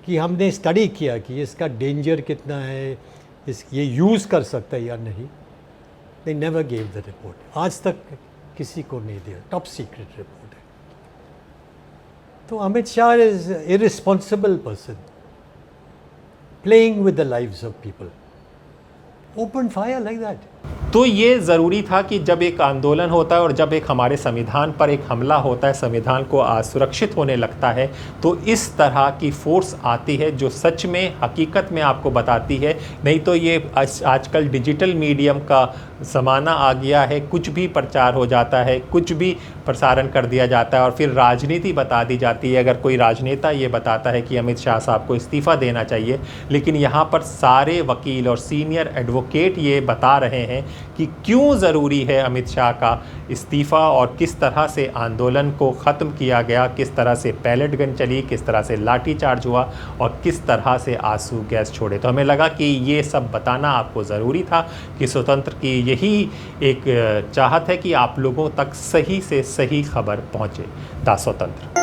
कि हमने स्टडी किया कि इसका डेंजर कितना है, ये यूज़ कर सकता है या नहीं। They never gave the report, आज तक किसी को नहीं दिया, टॉप सीक्रेट रिपोर्ट। तो Amit Shah is irresponsible person, playing with the lives of people. Open fire like that. तो ये ज़रूरी था कि जब एक आंदोलन होता है और जब एक हमारे संविधान पर एक हमला होता है, संविधान को असुरक्षित होने लगता है, तो इस तरह की फोर्स आती है जो सच में हकीकत में आपको बताती है। नहीं तो ये आजकल डिजिटल मीडियम का ज़माना आ गया है, कुछ भी प्रचार हो जाता है, कुछ भी प्रसारण कर दिया जाता है और फिर राजनीति बता दी जाती है। अगर कोई राजनेता ये बताता है कि अमित शाह साहब को इस्तीफ़ा देना चाहिए, लेकिन यहाँ पर सारे वकील और सीनियर एडवोकेट ये बता रहे हैं कि क्यों ज़रूरी है अमित शाह का इस्तीफ़ा और किस तरह से आंदोलन को ख़त्म किया गया, किस तरह से पैलेट गन चली, किस तरह से लाठीचार्ज हुआ और किस तरह से आंसू गैस छोड़े। तो हमें लगा कि ये सब बताना आपको ज़रूरी था कि स्वतंत्र की यही एक चाहत है कि आप लोगों तक सही से सही खबर पहुँचे। दा स्वतंत्र।